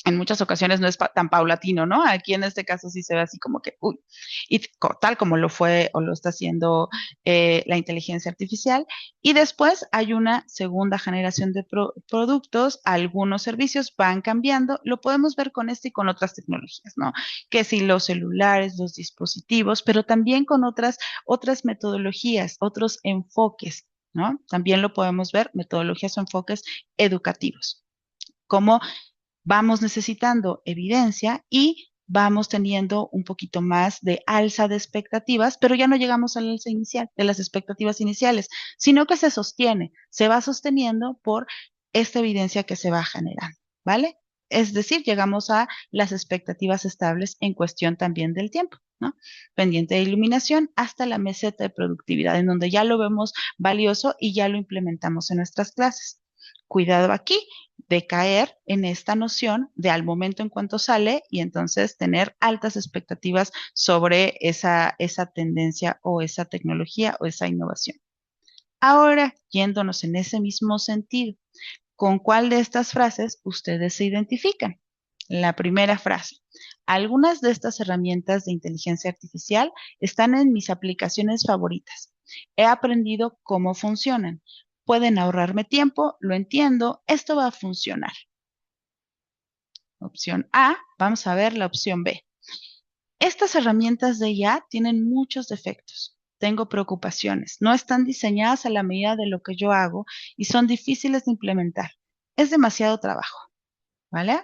En muchas ocasiones no es tan paulatino, ¿no? Aquí en este caso sí se ve así como que, uy, y tal como lo fue o lo está haciendo la inteligencia artificial. Y después hay una segunda generación de productos, algunos servicios van cambiando, lo podemos ver con este y con otras tecnologías, ¿no? Que si los celulares, los dispositivos, pero también con otras metodologías, otros enfoques, ¿no? También lo podemos ver, metodologías o enfoques educativos, como vamos necesitando evidencia y vamos teniendo un poquito más de alza de expectativas, pero ya no llegamos al alza inicial, de las expectativas iniciales, sino que se va sosteniendo por esta evidencia que se va generando, ¿vale? Es decir, llegamos a las expectativas estables en cuestión también del tiempo, ¿no? Pendiente de iluminación hasta la meseta de productividad, en donde ya lo vemos valioso y ya lo implementamos en nuestras clases. Cuidado aquí de caer en esta noción de al momento en cuanto sale y entonces tener altas expectativas sobre esa tendencia o esa tecnología o esa innovación. Ahora, yéndonos en ese mismo sentido, ¿con cuál de estas frases ustedes se identifican? La primera frase. Algunas de estas herramientas de inteligencia artificial están en mis aplicaciones favoritas. He aprendido cómo funcionan. Pueden ahorrarme tiempo, lo entiendo, esto va a funcionar. Opción A, vamos a ver la opción B. Estas herramientas de IA tienen muchos defectos. Tengo preocupaciones. No están diseñadas a la medida de lo que yo hago y son difíciles de implementar. Es demasiado trabajo, ¿vale?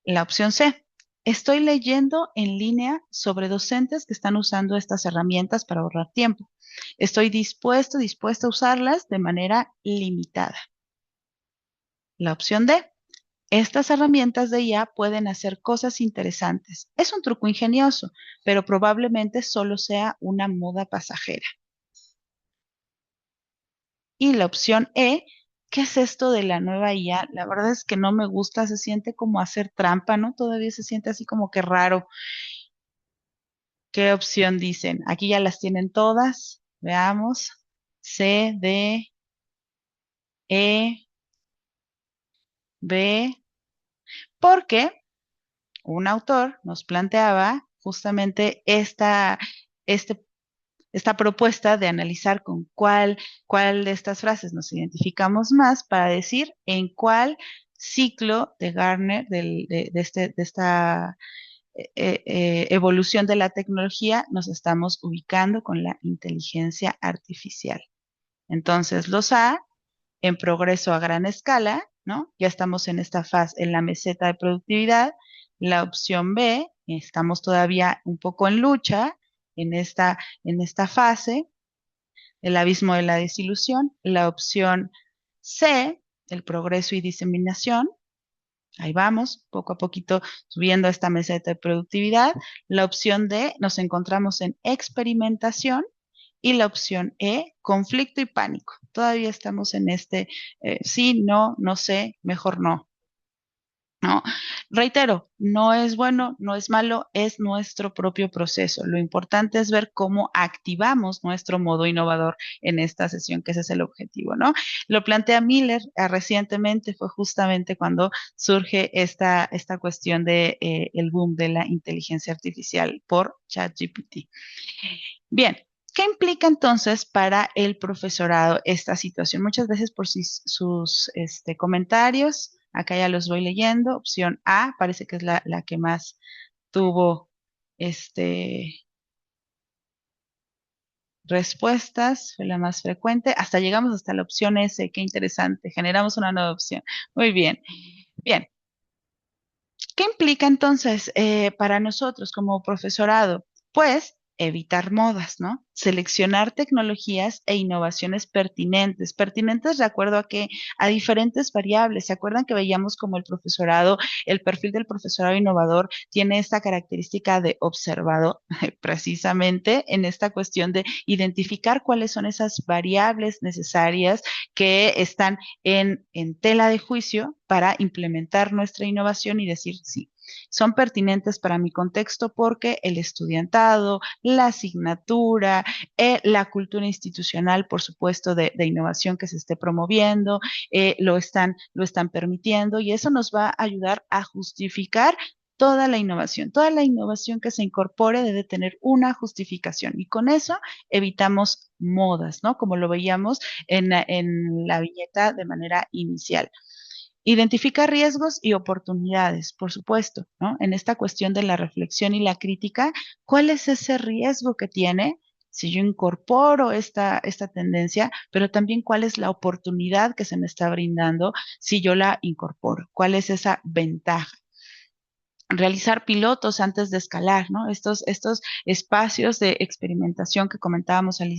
La opción C. Estoy leyendo en línea sobre docentes que están usando estas herramientas para ahorrar tiempo. Estoy dispuesta a usarlas de manera limitada. La opción D. Estas herramientas de IA pueden hacer cosas interesantes. Es un truco ingenioso, pero probablemente solo sea una moda pasajera. Y la opción E. ¿Qué es esto de la nueva IA? La verdad es que no me gusta, se siente como hacer trampa, ¿no? Todavía se siente así como que raro. ¿Qué opción dicen? Aquí ya las tienen todas. Veamos. C, D, E, B. Porque un autor nos planteaba justamente esta propuesta de analizar con cuál de estas frases nos identificamos más para decir en cuál ciclo de Gartner, de esta evolución de la tecnología, nos estamos ubicando con la inteligencia artificial. Entonces, los A, en progreso a gran escala, ¿no? Ya estamos en esta fase, en la meseta de productividad. La opción B, estamos todavía un poco en lucha en esta fase, el abismo de la desilusión. La opción C, el progreso y diseminación. Ahí vamos, poco a poquito subiendo esta meseta de productividad. La opción D, nos encontramos en experimentación. Y la opción E, conflicto y pánico. Todavía estamos en sí, no, no sé, mejor no. No, reitero, no es bueno, no es malo, es nuestro propio proceso. Lo importante es ver cómo activamos nuestro modo innovador en esta sesión, que ese es el objetivo, ¿no? Lo plantea Miller recientemente, fue justamente cuando surge esta cuestión de el boom de la inteligencia artificial por ChatGPT. Bien, ¿qué implica entonces para el profesorado esta situación? Muchas veces por sus comentarios, acá ya los voy leyendo. Opción A parece que es la que más tuvo respuestas, fue la más frecuente. Hasta llegamos hasta la opción S, qué interesante. Generamos una nueva opción. Muy bien. Bien. ¿Qué implica entonces para nosotros como profesorado? Pues evitar modas, ¿no? Seleccionar tecnologías e innovaciones pertinentes de acuerdo a diferentes variables. ¿Se acuerdan que veíamos como el perfil del profesorado innovador tiene esta característica de observado, precisamente en esta cuestión de identificar cuáles son esas variables necesarias que están en tela de juicio para implementar nuestra innovación y decir sí, son pertinentes para mi contexto porque el estudiantado, la asignatura, la cultura institucional, por supuesto, de innovación que se esté promoviendo, lo están permitiendo y eso nos va a ayudar a justificar toda la innovación que se incorpore debe tener una justificación y con eso evitamos modas, ¿no? Como lo veíamos en la viñeta de manera inicial. Identifica riesgos y oportunidades, por supuesto, ¿no? En esta cuestión de la reflexión y la crítica, ¿cuál es ese riesgo que tiene si yo incorporo esta tendencia, pero también cuál es la oportunidad que se me está brindando si yo la incorporo? ¿Cuál es esa ventaja? Realizar pilotos antes de escalar, ¿no? Estos espacios de experimentación que comentábamos al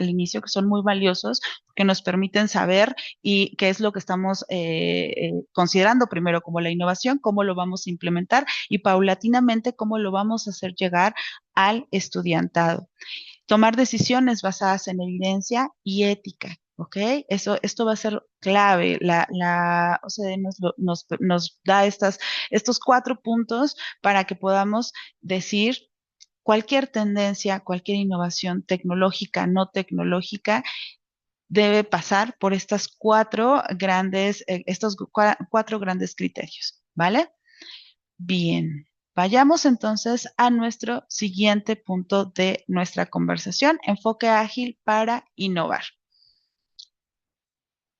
inicio, que son muy valiosos, que nos permiten saber y qué es lo que estamos considerando primero como la innovación, cómo lo vamos a implementar y paulatinamente cómo lo vamos a hacer llegar al estudiantado. Tomar decisiones basadas en evidencia y ética. ¿ok? Esto va a ser clave. La OCDE nos da estos 4 puntos para que podamos decir cualquier tendencia, cualquier innovación tecnológica, no tecnológica, debe pasar por estos 4 grandes criterios, ¿vale? Bien, vayamos entonces a nuestro siguiente punto de nuestra conversación, enfoque ágil para innovar.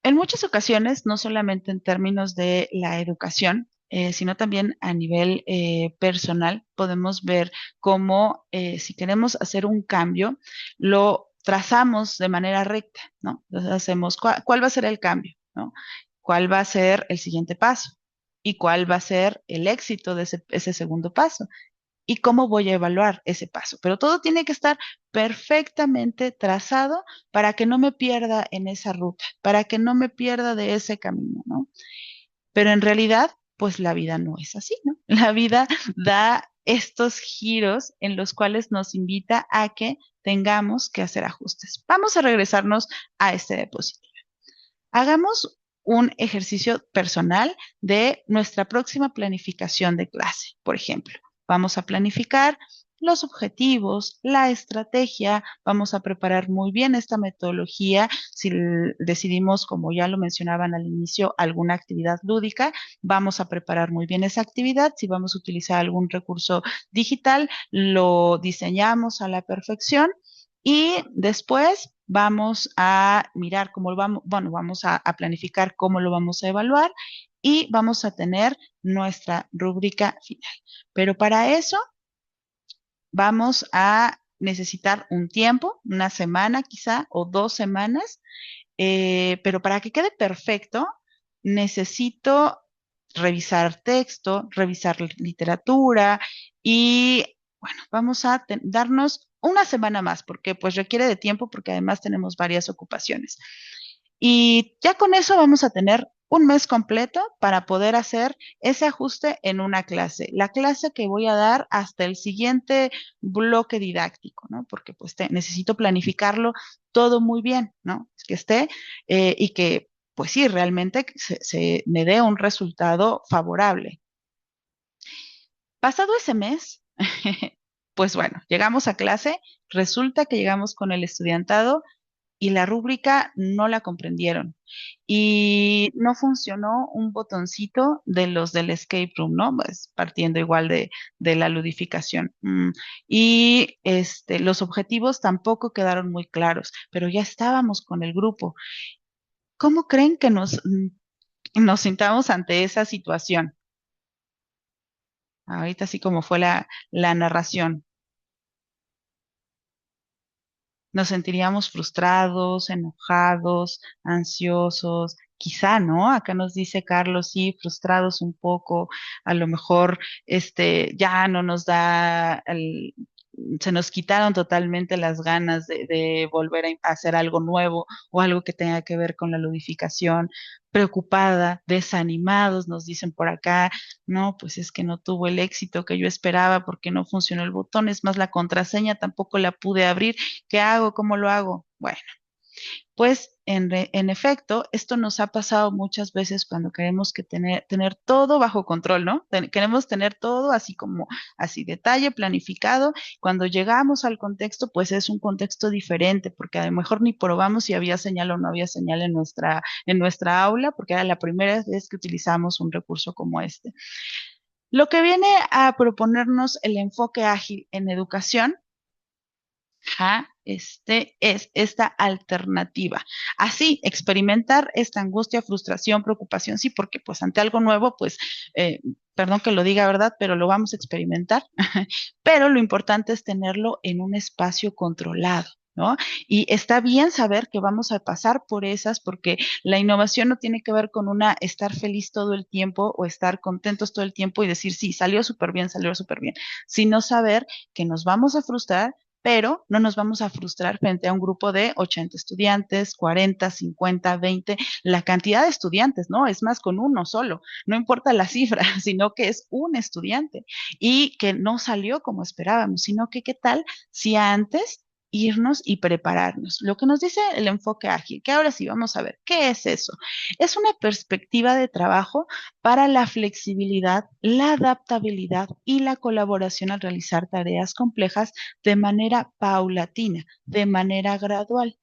En muchas ocasiones, no solamente en términos de la educación, sino también a nivel personal, podemos ver cómo si queremos hacer un cambio, lo trazamos de manera recta, ¿no? Entonces hacemos, ¿cuál va a ser el cambio, ¿no? ¿Cuál va a ser el siguiente paso? ¿Y cuál va a ser el éxito de ese segundo paso? ¿Y cómo voy a evaluar ese paso? Pero todo tiene que estar perfectamente trazado para que no me pierda en esa ruta, para que no me pierda de ese camino, ¿no? Pero en realidad, pues la vida no es así, ¿no? La vida da estos giros en los cuales nos invita a que tengamos que hacer ajustes. Vamos a regresarnos a este diapositiva. Hagamos un ejercicio personal de nuestra próxima planificación de clase, por ejemplo. Vamos a planificar los objetivos, la estrategia, vamos a preparar muy bien esta metodología. Si decidimos, como ya lo mencionaban al inicio, alguna actividad lúdica, vamos a preparar muy bien esa actividad. Si vamos a utilizar algún recurso digital, lo diseñamos a la perfección y después vamos a mirar cómo lo vamos a planificar cómo lo vamos a evaluar y vamos a tener nuestra rúbrica final. Pero para eso vamos a necesitar un tiempo, una semana quizá o 2 semanas, pero para que quede perfecto, necesito revisar texto, revisar literatura y bueno, vamos a darnos una semana más porque pues requiere de tiempo porque además tenemos varias ocupaciones. Y ya con eso vamos a tener un mes completo para poder hacer ese ajuste en una clase. La clase que voy a dar hasta el siguiente bloque didáctico, ¿no? Porque pues necesito planificarlo todo muy bien, ¿no? Que esté y que pues sí, realmente se me dé un resultado favorable. Pasado ese mes, pues bueno, llegamos a clase, resulta que llegamos con el estudiantado y la rúbrica no la comprendieron. Y no funcionó un botoncito de los del escape room, ¿no? Pues partiendo igual de la ludificación. Y los objetivos tampoco quedaron muy claros, pero ya estábamos con el grupo. ¿Cómo creen que nos sintamos ante esa situación? Ahorita así como fue la narración. Nos sentiríamos frustrados, enojados, ansiosos, quizá, ¿no? Acá nos dice Carlos, sí, frustrados un poco, a lo mejor ya no nos da se nos quitaron totalmente las ganas de volver a hacer algo nuevo o algo que tenga que ver con la ludificación, preocupada, desanimados, nos dicen por acá, no, pues es que no tuvo el éxito que yo esperaba porque no funcionó el botón, es más, la contraseña tampoco la pude abrir. ¿Qué hago? ¿Cómo lo hago? Bueno, pues en efecto, esto nos ha pasado muchas veces cuando queremos tener todo bajo control, ¿no? Queremos tener todo así detalle, planificado. Cuando llegamos al contexto, pues es un contexto diferente, porque a lo mejor ni probamos si había señal o no había señal en nuestra aula, porque era la primera vez que utilizamos un recurso como este. Lo que viene a proponernos el enfoque ágil en educación es esta alternativa. Así, experimentar esta angustia, frustración, preocupación, sí, porque pues ante algo nuevo, pues, perdón que lo diga, ¿verdad? Pero lo vamos a experimentar. Pero lo importante es tenerlo en un espacio controlado, ¿no? Y está bien saber que vamos a pasar por esas, porque la innovación no tiene que ver con estar feliz todo el tiempo o estar contentos todo el tiempo y decir, sí, salió súper bien, sino saber que nos vamos a frustrar, pero no nos vamos a frustrar frente a un grupo de 80 estudiantes, 40, 50, 20, la cantidad de estudiantes, ¿no? Es más, con uno solo, no importa la cifra, sino que es un estudiante y que no salió como esperábamos, sino que qué tal si antes irnos y prepararnos. Lo que nos dice el enfoque ágil, que ahora sí vamos a ver, ¿qué es eso? Es una perspectiva de trabajo para la flexibilidad, la adaptabilidad y la colaboración al realizar tareas complejas de manera paulatina, de manera gradual.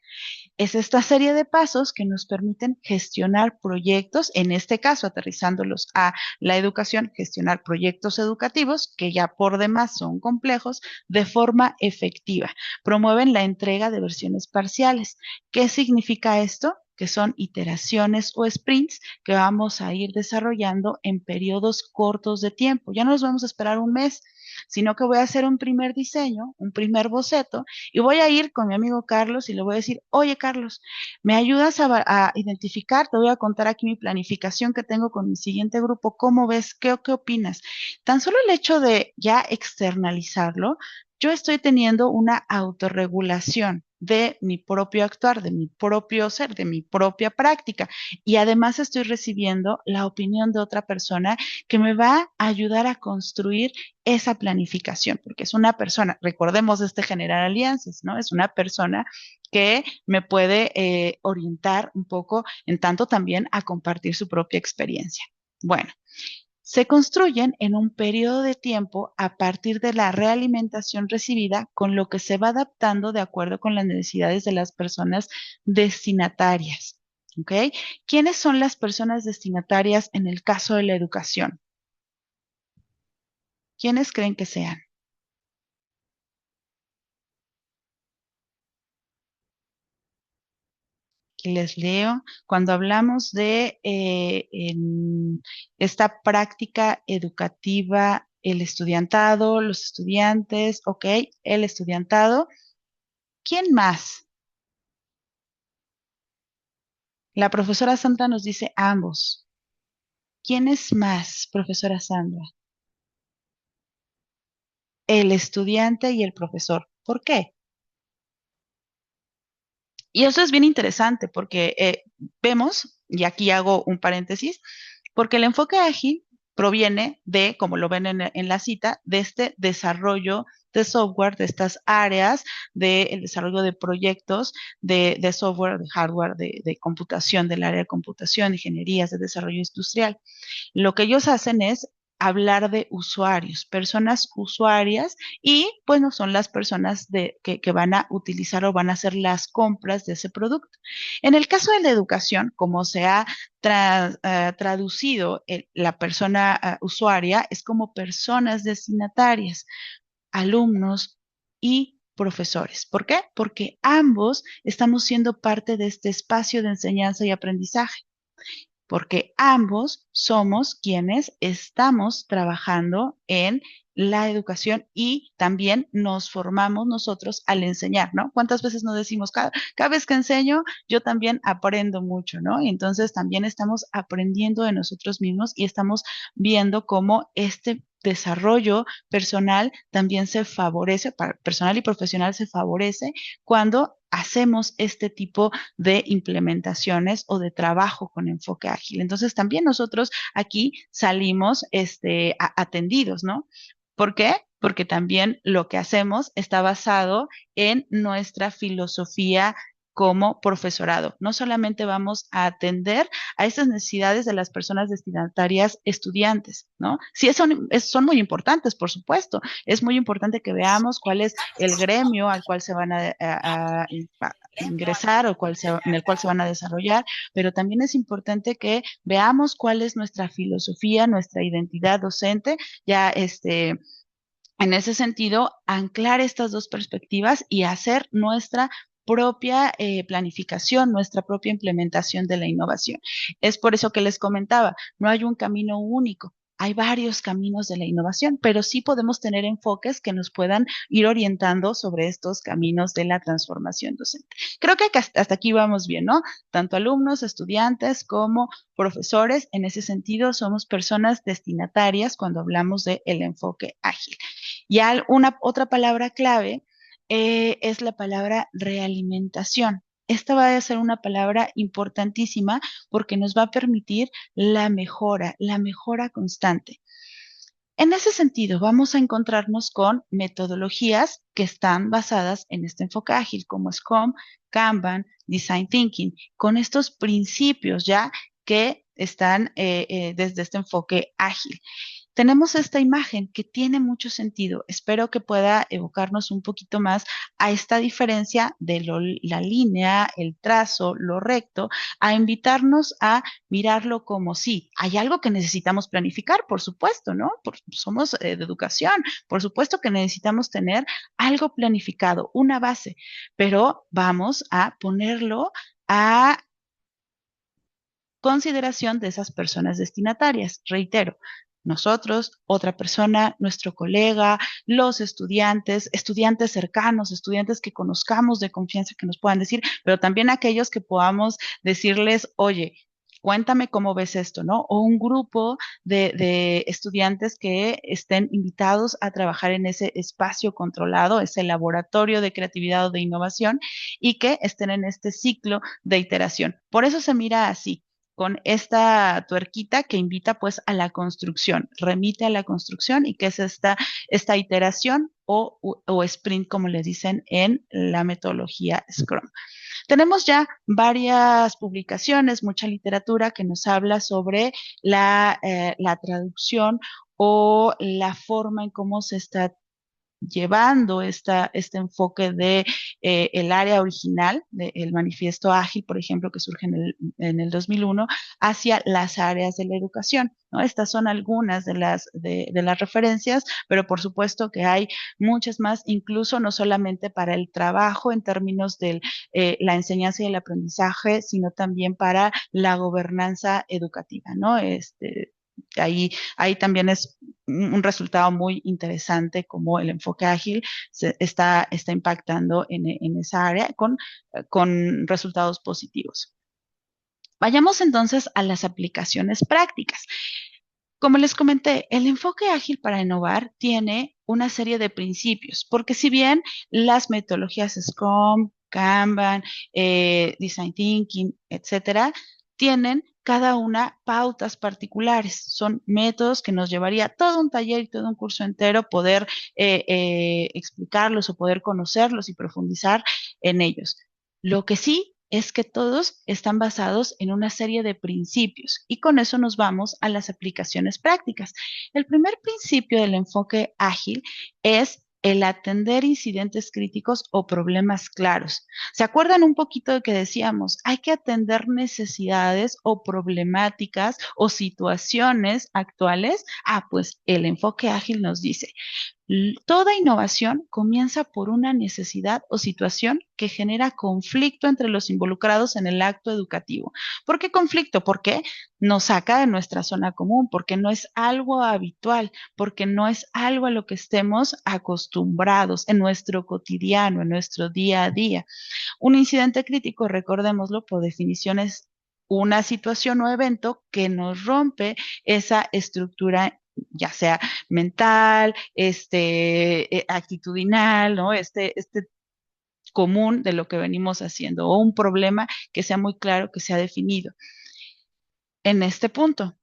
Es esta serie de pasos que nos permiten gestionar proyectos, en este caso aterrizándolos a la educación, gestionar proyectos educativos que ya por demás son complejos de forma efectiva. Promueven la entrega de versiones parciales. ¿Qué significa esto? Que son iteraciones o sprints que vamos a ir desarrollando en periodos cortos de tiempo. Ya no nos vamos a esperar un mes, sino que voy a hacer un primer diseño, un primer boceto, y voy a ir con mi amigo Carlos y le voy a decir, oye Carlos, ¿me ayudas a identificar? Te voy a contar aquí mi planificación que tengo con mi siguiente grupo. ¿Cómo ves? ¿Qué opinas? Tan solo el hecho de ya externalizarlo, yo estoy teniendo una autorregulación de mi propio actuar, de mi propio ser, de mi propia práctica. Y además estoy recibiendo la opinión de otra persona que me va a ayudar a construir esa planificación, porque es una persona, recordemos generar alianzas, ¿no? Es una persona que me puede orientar un poco, en tanto también a compartir su propia experiencia. Bueno, se construyen en un periodo de tiempo a partir de la realimentación recibida, con lo que se va adaptando de acuerdo con las necesidades de las personas destinatarias. ¿Ok? ¿Quiénes son las personas destinatarias en el caso de la educación? ¿Quiénes creen que sean? Aquí les leo. Cuando hablamos de esta práctica educativa, el estudiantado, los estudiantes, ok, el estudiantado, ¿quién más? La profesora Sandra nos dice ambos. ¿Quién es más, profesora Sandra? El estudiante y el profesor. ¿Por qué? Y eso es bien interesante porque vemos, y aquí hago un paréntesis, porque el enfoque ágil proviene de, como lo ven en la cita, de este desarrollo de software, de estas áreas del desarrollo de proyectos de software, de hardware, de computación, del área de computación, ingenierías, de desarrollo industrial. Lo que ellos hacen es hablar de usuarios, personas usuarias, y bueno, son las personas que van a utilizar o van a hacer las compras de ese producto. En el caso de la educación, como se ha traducido la persona usuaria, es como personas destinatarias, alumnos y profesores. ¿Por qué? Porque ambos estamos siendo parte de este espacio de enseñanza y aprendizaje, porque ambos somos quienes estamos trabajando en la educación y también nos formamos nosotros al enseñar, ¿no? ¿Cuántas veces nos decimos, cada vez que enseño, yo también aprendo mucho, ¿no? Y entonces también estamos aprendiendo de nosotros mismos y estamos viendo cómo este desarrollo personal también se favorece, personal y profesional se favorece cuando hacemos este tipo de implementaciones o de trabajo con enfoque ágil. Entonces también nosotros aquí salimos atendidos, ¿no? ¿Por qué? Porque también lo que hacemos está basado en nuestra filosofía como profesorado. No solamente vamos a atender a estas necesidades de las personas destinatarias estudiantes, ¿no? Sí, son muy importantes, por supuesto. Es muy importante que veamos cuál es el gremio al cual se van a ingresar o en el cual se van a desarrollar, pero también es importante que veamos cuál es nuestra filosofía, nuestra identidad docente, ya en ese sentido, anclar estas dos perspectivas y hacer nuestra propia planificación, nuestra propia implementación de la innovación. Es por eso que les comentaba, no hay un camino único. Hay varios caminos de la innovación, pero sí podemos tener enfoques que nos puedan ir orientando sobre estos caminos de la transformación docente. Creo que hasta aquí vamos bien, ¿no? Tanto alumnos, estudiantes como profesores, en ese sentido, somos personas destinatarias cuando hablamos del enfoque ágil. Y otra palabra clave es la palabra realimentación. Esta va a ser una palabra importantísima porque nos va a permitir la mejora constante. En ese sentido, vamos a encontrarnos con metodologías que están basadas en este enfoque ágil, como Scrum, Kanban, Design Thinking, con estos principios ya que están desde este enfoque ágil. Tenemos esta imagen que tiene mucho sentido. Espero que pueda evocarnos un poquito más a esta diferencia de la línea, el trazo, lo recto, a invitarnos a mirarlo como sí, hay algo que necesitamos planificar, por supuesto, ¿no? Somos de educación, por supuesto que necesitamos tener algo planificado, una base, pero vamos a ponerlo a consideración de esas personas destinatarias. Reitero, nosotros, otra persona, nuestro colega, los estudiantes, estudiantes cercanos, estudiantes que conozcamos de confianza que nos puedan decir, pero también aquellos que podamos decirles, oye, cuéntame cómo ves esto, ¿no? O un grupo de estudiantes que estén invitados a trabajar en ese espacio controlado, ese laboratorio de creatividad o de innovación, y que estén en este ciclo de iteración. Por eso se mira así, con esta tuerquita que invita pues a la construcción, remite a la construcción y que es esta iteración o sprint, como le dicen en la metodología Scrum. Tenemos ya varias publicaciones, mucha literatura que nos habla sobre la traducción o la forma en cómo se está llevando este enfoque de el área original, del manifiesto ágil, por ejemplo, que surge en el 2001, hacia las áreas de la educación, ¿no? Estas son algunas de las referencias, pero por supuesto que hay muchas más, incluso no solamente para el trabajo en términos de la enseñanza y el aprendizaje, sino también para la gobernanza educativa, ¿no? Ahí también es un resultado muy interesante como el enfoque ágil está impactando en esa área con resultados positivos. Vayamos entonces a las aplicaciones prácticas. Como les comenté, el enfoque ágil para innovar tiene una serie de principios, porque si bien las metodologías Scrum, Kanban, Design Thinking, etcétera, tienen cada una pautas particulares. Son métodos que nos llevaría todo un taller y todo un curso entero poder explicarlos o poder conocerlos y profundizar en ellos. Lo que sí es que todos están basados en una serie de principios y con eso nos vamos a las aplicaciones prácticas. El primer principio del enfoque ágil es el atender incidentes críticos o problemas claros. ¿Se acuerdan un poquito de que decíamos, hay que atender necesidades o problemáticas o situaciones actuales? Pues el enfoque ágil nos dice, toda innovación comienza por una necesidad o situación que genera conflicto entre los involucrados en el acto educativo. ¿Por qué conflicto? Porque nos saca de nuestra zona común, porque no es algo habitual, porque no es algo a lo que estemos acostumbrados en nuestro cotidiano, en nuestro día a día. Un incidente crítico, recordémoslo, por definición es una situación o evento que nos rompe esa estructura, ya sea mental, actitudinal, ¿no? Este común de lo que venimos haciendo, o un problema que sea muy claro, que sea definido. En este punto,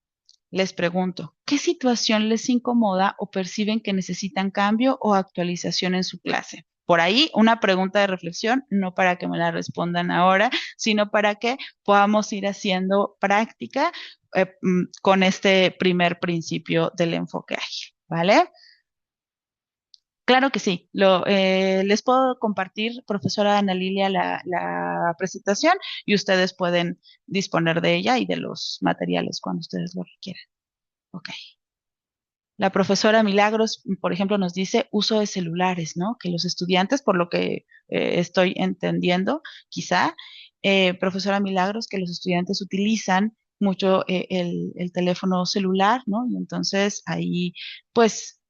les pregunto, ¿qué situación les incomoda o perciben que necesitan cambio o actualización en su clase? Por ahí, una pregunta de reflexión, no para que me la respondan ahora, sino para que podamos ir haciendo práctica con este primer principio del enfoque ágil, ¿vale? Claro que sí. Les puedo compartir, profesora Ana Lilia, la presentación y ustedes pueden disponer de ella y de los materiales cuando ustedes lo requieran. Ok. La profesora Milagros, por ejemplo, nos dice uso de celulares, ¿no? Que los estudiantes, por lo que estoy entendiendo, quizá, profesora Milagros, que los estudiantes utilizan mucho el teléfono celular, ¿no? Y entonces ahí, pues,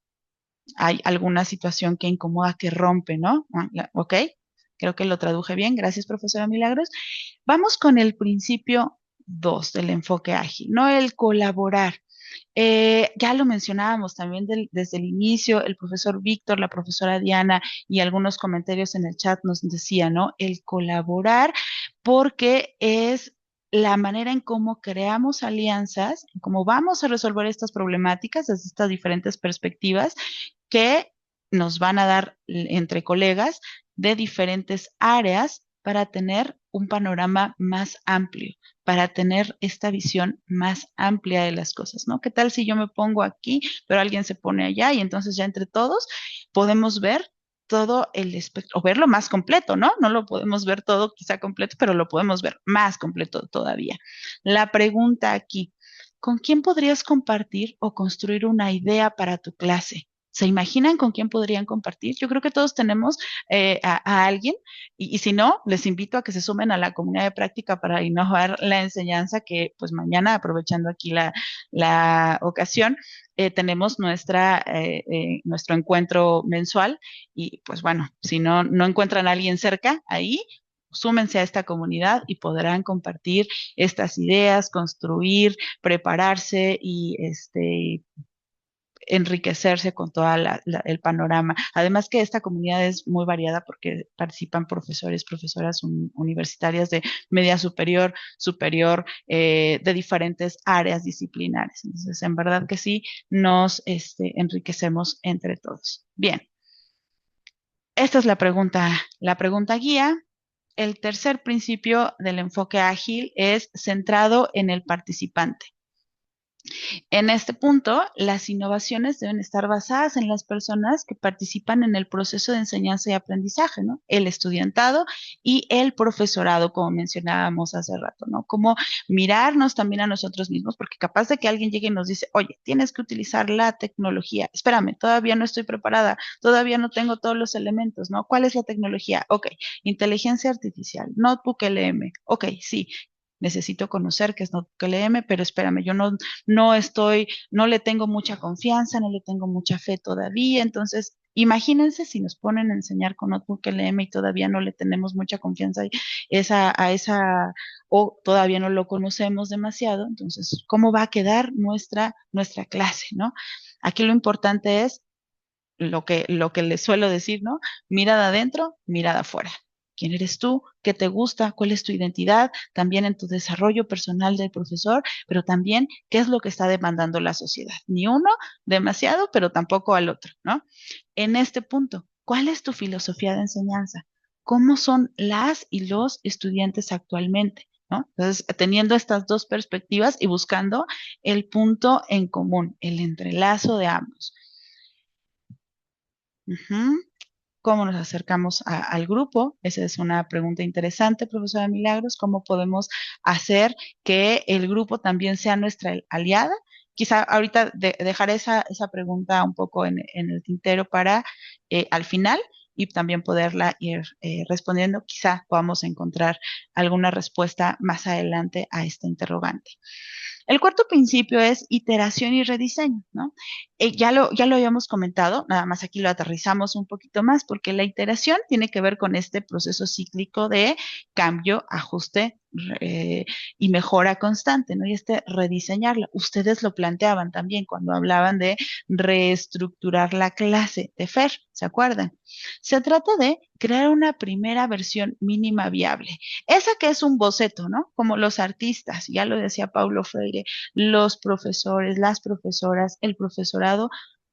hay alguna situación que incomoda, que rompe, ¿no? Ok, creo que lo traduje bien. Gracias, profesora Milagros. Vamos con el principio 2 del enfoque ágil, ¿no? El colaborar. Ya lo mencionábamos también desde el inicio, el profesor Víctor, la profesora Diana y algunos comentarios en el chat nos decían, ¿no? El colaborar porque es la manera en cómo creamos alianzas, en cómo vamos a resolver estas problemáticas desde estas diferentes perspectivas que nos van a dar entre colegas de diferentes áreas para tener un panorama más amplio, para tener esta visión más amplia de las cosas, ¿no? ¿Qué tal si yo me pongo aquí, pero alguien se pone allá y entonces ya entre todos podemos ver todo el espectro, o verlo más completo, ¿no? No lo podemos ver todo quizá completo, pero lo podemos ver más completo todavía. La pregunta aquí, ¿con quién podrías compartir o construir una idea para tu clase? ¿Se imaginan con quién podrían compartir? Yo creo que todos tenemos a alguien y si no, les invito a que se sumen a la comunidad de práctica para innovar la enseñanza que pues mañana, aprovechando aquí la ocasión, tenemos nuestro encuentro mensual y pues bueno, si no encuentran a alguien cerca ahí, súmense a esta comunidad y podrán compartir estas ideas, construir, prepararse y enriquecerse con todo el panorama. Además que esta comunidad es muy variada porque participan profesores, profesoras universitarias de media superior, superior, de diferentes áreas disciplinares. Entonces, en verdad que sí, nos enriquecemos entre todos. Bien, esta es la pregunta guía. El tercer principio del enfoque ágil es centrado en el participante. En este punto, las innovaciones deben estar basadas en las personas que participan en el proceso de enseñanza y aprendizaje, ¿no? El estudiantado y el profesorado, como mencionábamos hace rato, ¿no? Como mirarnos también a nosotros mismos, porque capaz de que alguien llegue y nos dice, oye, tienes que utilizar la tecnología. Espérame, todavía no estoy preparada, todavía no tengo todos los elementos, ¿no? ¿Cuál es la tecnología? Ok, inteligencia artificial, Notebook LM. Ok, sí, necesito conocer qué es Notebook LM, pero espérame, yo no le tengo mucha confianza, no le tengo mucha fe todavía. Entonces, imagínense si nos ponen a enseñar con Notebook LM y todavía no le tenemos mucha confianza o todavía no lo conocemos demasiado. Entonces, ¿cómo va a quedar nuestra clase, ¿no? Aquí lo importante es lo que les suelo decir, ¿no? Mirada adentro, mirada afuera. ¿Quién eres tú? ¿Qué te gusta? ¿Cuál es tu identidad? También en tu desarrollo personal del profesor, pero también qué es lo que está demandando la sociedad. Ni uno demasiado, pero tampoco al otro, ¿no? En este punto, ¿cuál es tu filosofía de enseñanza? ¿Cómo son las y los estudiantes actualmente? ¿No? Entonces, teniendo estas dos perspectivas y buscando el punto en común, el entrelazo de ambos. ¿Cómo nos acercamos al grupo? Esa es una pregunta interesante, profesora Milagros. ¿Cómo podemos hacer que el grupo también sea nuestra aliada? Quizá ahorita dejaré esa pregunta un poco en el tintero para al final y también poderla ir respondiendo. Quizá podamos encontrar alguna respuesta más adelante a esta interrogante. El cuarto principio es iteración y rediseño, ¿no? Ya lo habíamos comentado, nada más aquí lo aterrizamos un poquito más, porque la iteración tiene que ver con este proceso cíclico de cambio, ajuste y mejora constante, ¿no? Y rediseñarla. Ustedes lo planteaban también cuando hablaban de reestructurar la clase de FER, ¿se acuerdan? Se trata de crear una primera versión mínima viable. Esa que es un boceto, ¿no? Como los artistas, ya lo decía Paulo Freire, los profesores, las profesoras, el profesorado,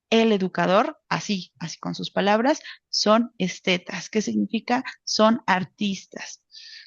el educador, así con sus palabras, son estetas. ¿Qué significa? Son artistas.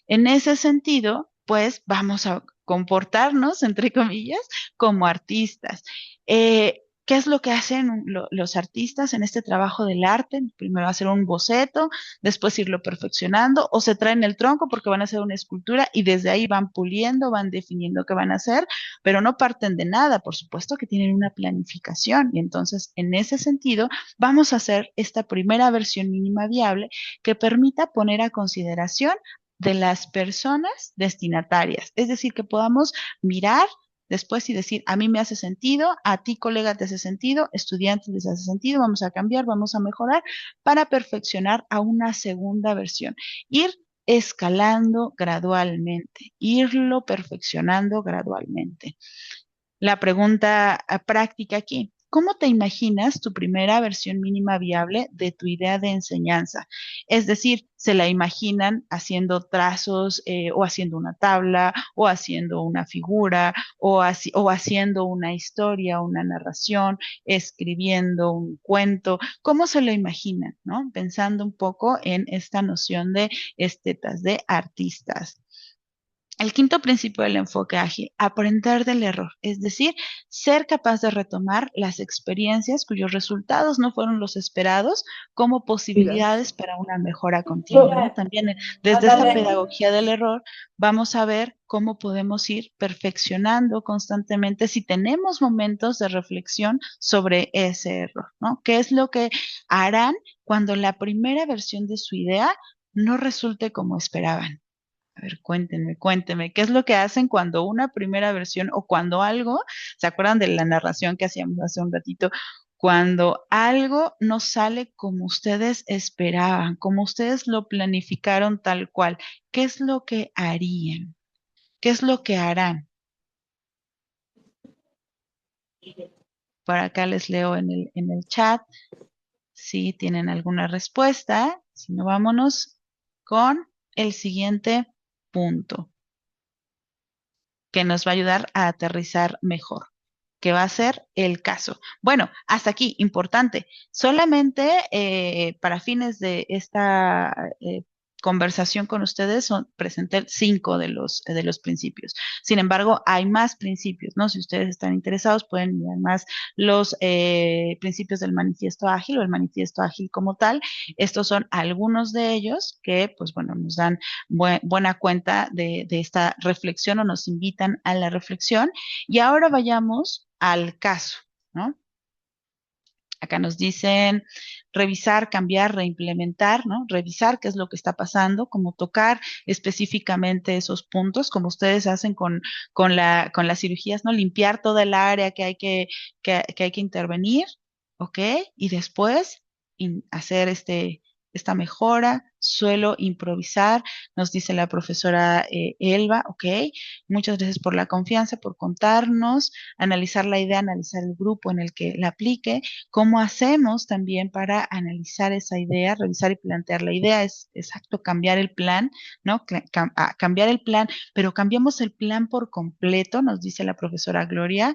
En ese sentido, pues vamos a comportarnos, entre comillas, como artistas. ¿Qué es lo que hacen los artistas en este trabajo del arte? Primero hacer un boceto, después irlo perfeccionando, o se traen el tronco porque van a hacer una escultura y desde ahí van puliendo, van definiendo qué van a hacer, pero no parten de nada, por supuesto que tienen una planificación. Y entonces, en ese sentido, vamos a hacer esta primera versión mínima viable que permita poner a consideración de las personas destinatarias, es decir, que podamos mirar después y decir, a mí me hace sentido, a ti colega te hace sentido, estudiante les hace sentido, vamos a cambiar, vamos a mejorar para perfeccionar a una segunda versión. Ir escalando gradualmente, irlo perfeccionando gradualmente. La pregunta práctica aquí, ¿cómo te imaginas tu primera versión mínima viable de tu idea de enseñanza? Es decir, se la imaginan haciendo trazos o haciendo una tabla o haciendo una figura o haciendo una historia, una narración, escribiendo un cuento. ¿Cómo se lo imaginan, no? Pensando un poco en esta noción de estetas, de artistas. El quinto principio del enfoque ágil, aprender del error, es decir, ser capaz de retomar las experiencias cuyos resultados no fueron los esperados como posibilidades para una mejora continua, ¿no? También desde esta pedagogía del error vamos a ver cómo podemos ir perfeccionando constantemente si tenemos momentos de reflexión sobre ese error, ¿no? ¿Qué es lo que harán cuando la primera versión de su idea no resulte como esperaban? A ver, cuéntenme, ¿qué es lo que hacen cuando una primera versión o cuando algo, se acuerdan de la narración que hacíamos hace un ratito, cuando algo no sale como ustedes esperaban, como ustedes lo planificaron tal cual? ¿Qué es lo que harían? ¿Qué es lo que harán? Por acá les leo en el chat si tienen alguna respuesta. Si no, vámonos con el siguiente punto, que nos va a ayudar a aterrizar mejor, que va a ser el caso. Bueno, hasta aquí, importante. Solamente para fines de esta conversación con ustedes presenté 5 de los principios. Sin embargo, hay más principios, ¿no? Si ustedes están interesados, pueden mirar más los principios del manifiesto ágil o el manifiesto ágil como tal. Estos son algunos de ellos que, pues bueno, nos dan buena cuenta de esta reflexión o nos invitan a la reflexión. Y ahora vayamos al caso, ¿no? Acá nos dicen revisar, cambiar, reimplementar, ¿no? Revisar qué es lo que está pasando, como tocar específicamente esos puntos, como ustedes hacen con las cirugías, ¿no? Limpiar toda el área que hay que hay que intervenir, ¿ok? Y después hacer esta mejora, suelo improvisar, nos dice la profesora Elba, ¿ok? Muchas gracias por la confianza, por contarnos, analizar la idea, analizar el grupo en el que la aplique. ¿Cómo hacemos también para analizar esa idea, revisar y plantear la idea? Es exacto, cambiar el plan, ¿no? Cambiar el plan, pero cambiamos el plan por completo, nos dice la profesora Gloria.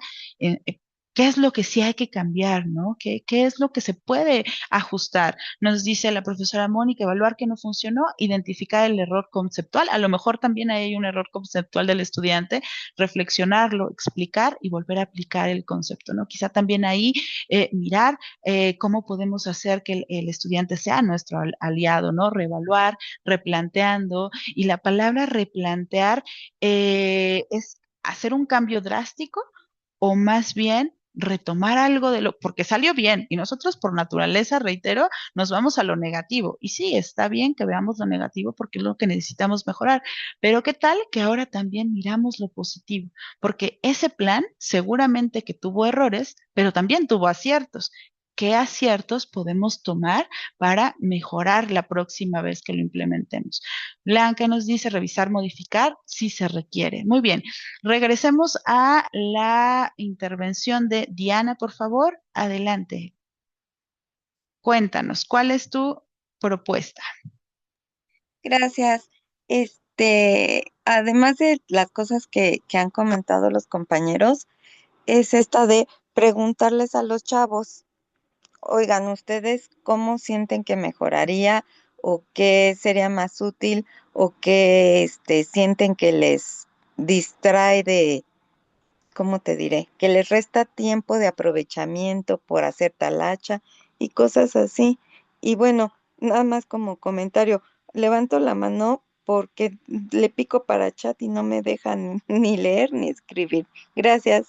¿Qué es lo que sí hay que cambiar, no? ¿Qué es lo que se puede ajustar? Nos dice la profesora Mónica, evaluar qué no funcionó, identificar el error conceptual. A lo mejor también hay un error conceptual del estudiante, reflexionarlo, explicar y volver a aplicar el concepto, ¿no? Quizá también ahí mirar cómo podemos hacer que el estudiante sea nuestro aliado, ¿no? Reevaluar, replanteando. Y la palabra replantear es hacer un cambio drástico o más bien retomar algo de lo, porque salió bien y nosotros por naturaleza, reitero, nos vamos a lo negativo. Y sí, está bien que veamos lo negativo porque es lo que necesitamos mejorar, pero ¿qué tal que ahora también miramos lo positivo? Porque ese plan seguramente que tuvo errores, pero también tuvo aciertos. ¿Qué aciertos podemos tomar para mejorar la próxima vez que lo implementemos? Blanca nos dice revisar, modificar si se requiere. Muy bien. Regresemos a la intervención de Diana, por favor. Adelante. Cuéntanos, ¿cuál es tu propuesta? Gracias. Además de las cosas que han comentado los compañeros, es esta de preguntarles a los chavos, oigan, ¿ustedes cómo sienten que mejoraría o qué sería más útil o qué sienten que les distrae de, ¿cómo te diré? Que les resta tiempo de aprovechamiento por hacer talacha y cosas así. Y bueno, nada más como comentario, levanto la mano porque le pico para chat y no me dejan ni leer ni escribir. Gracias.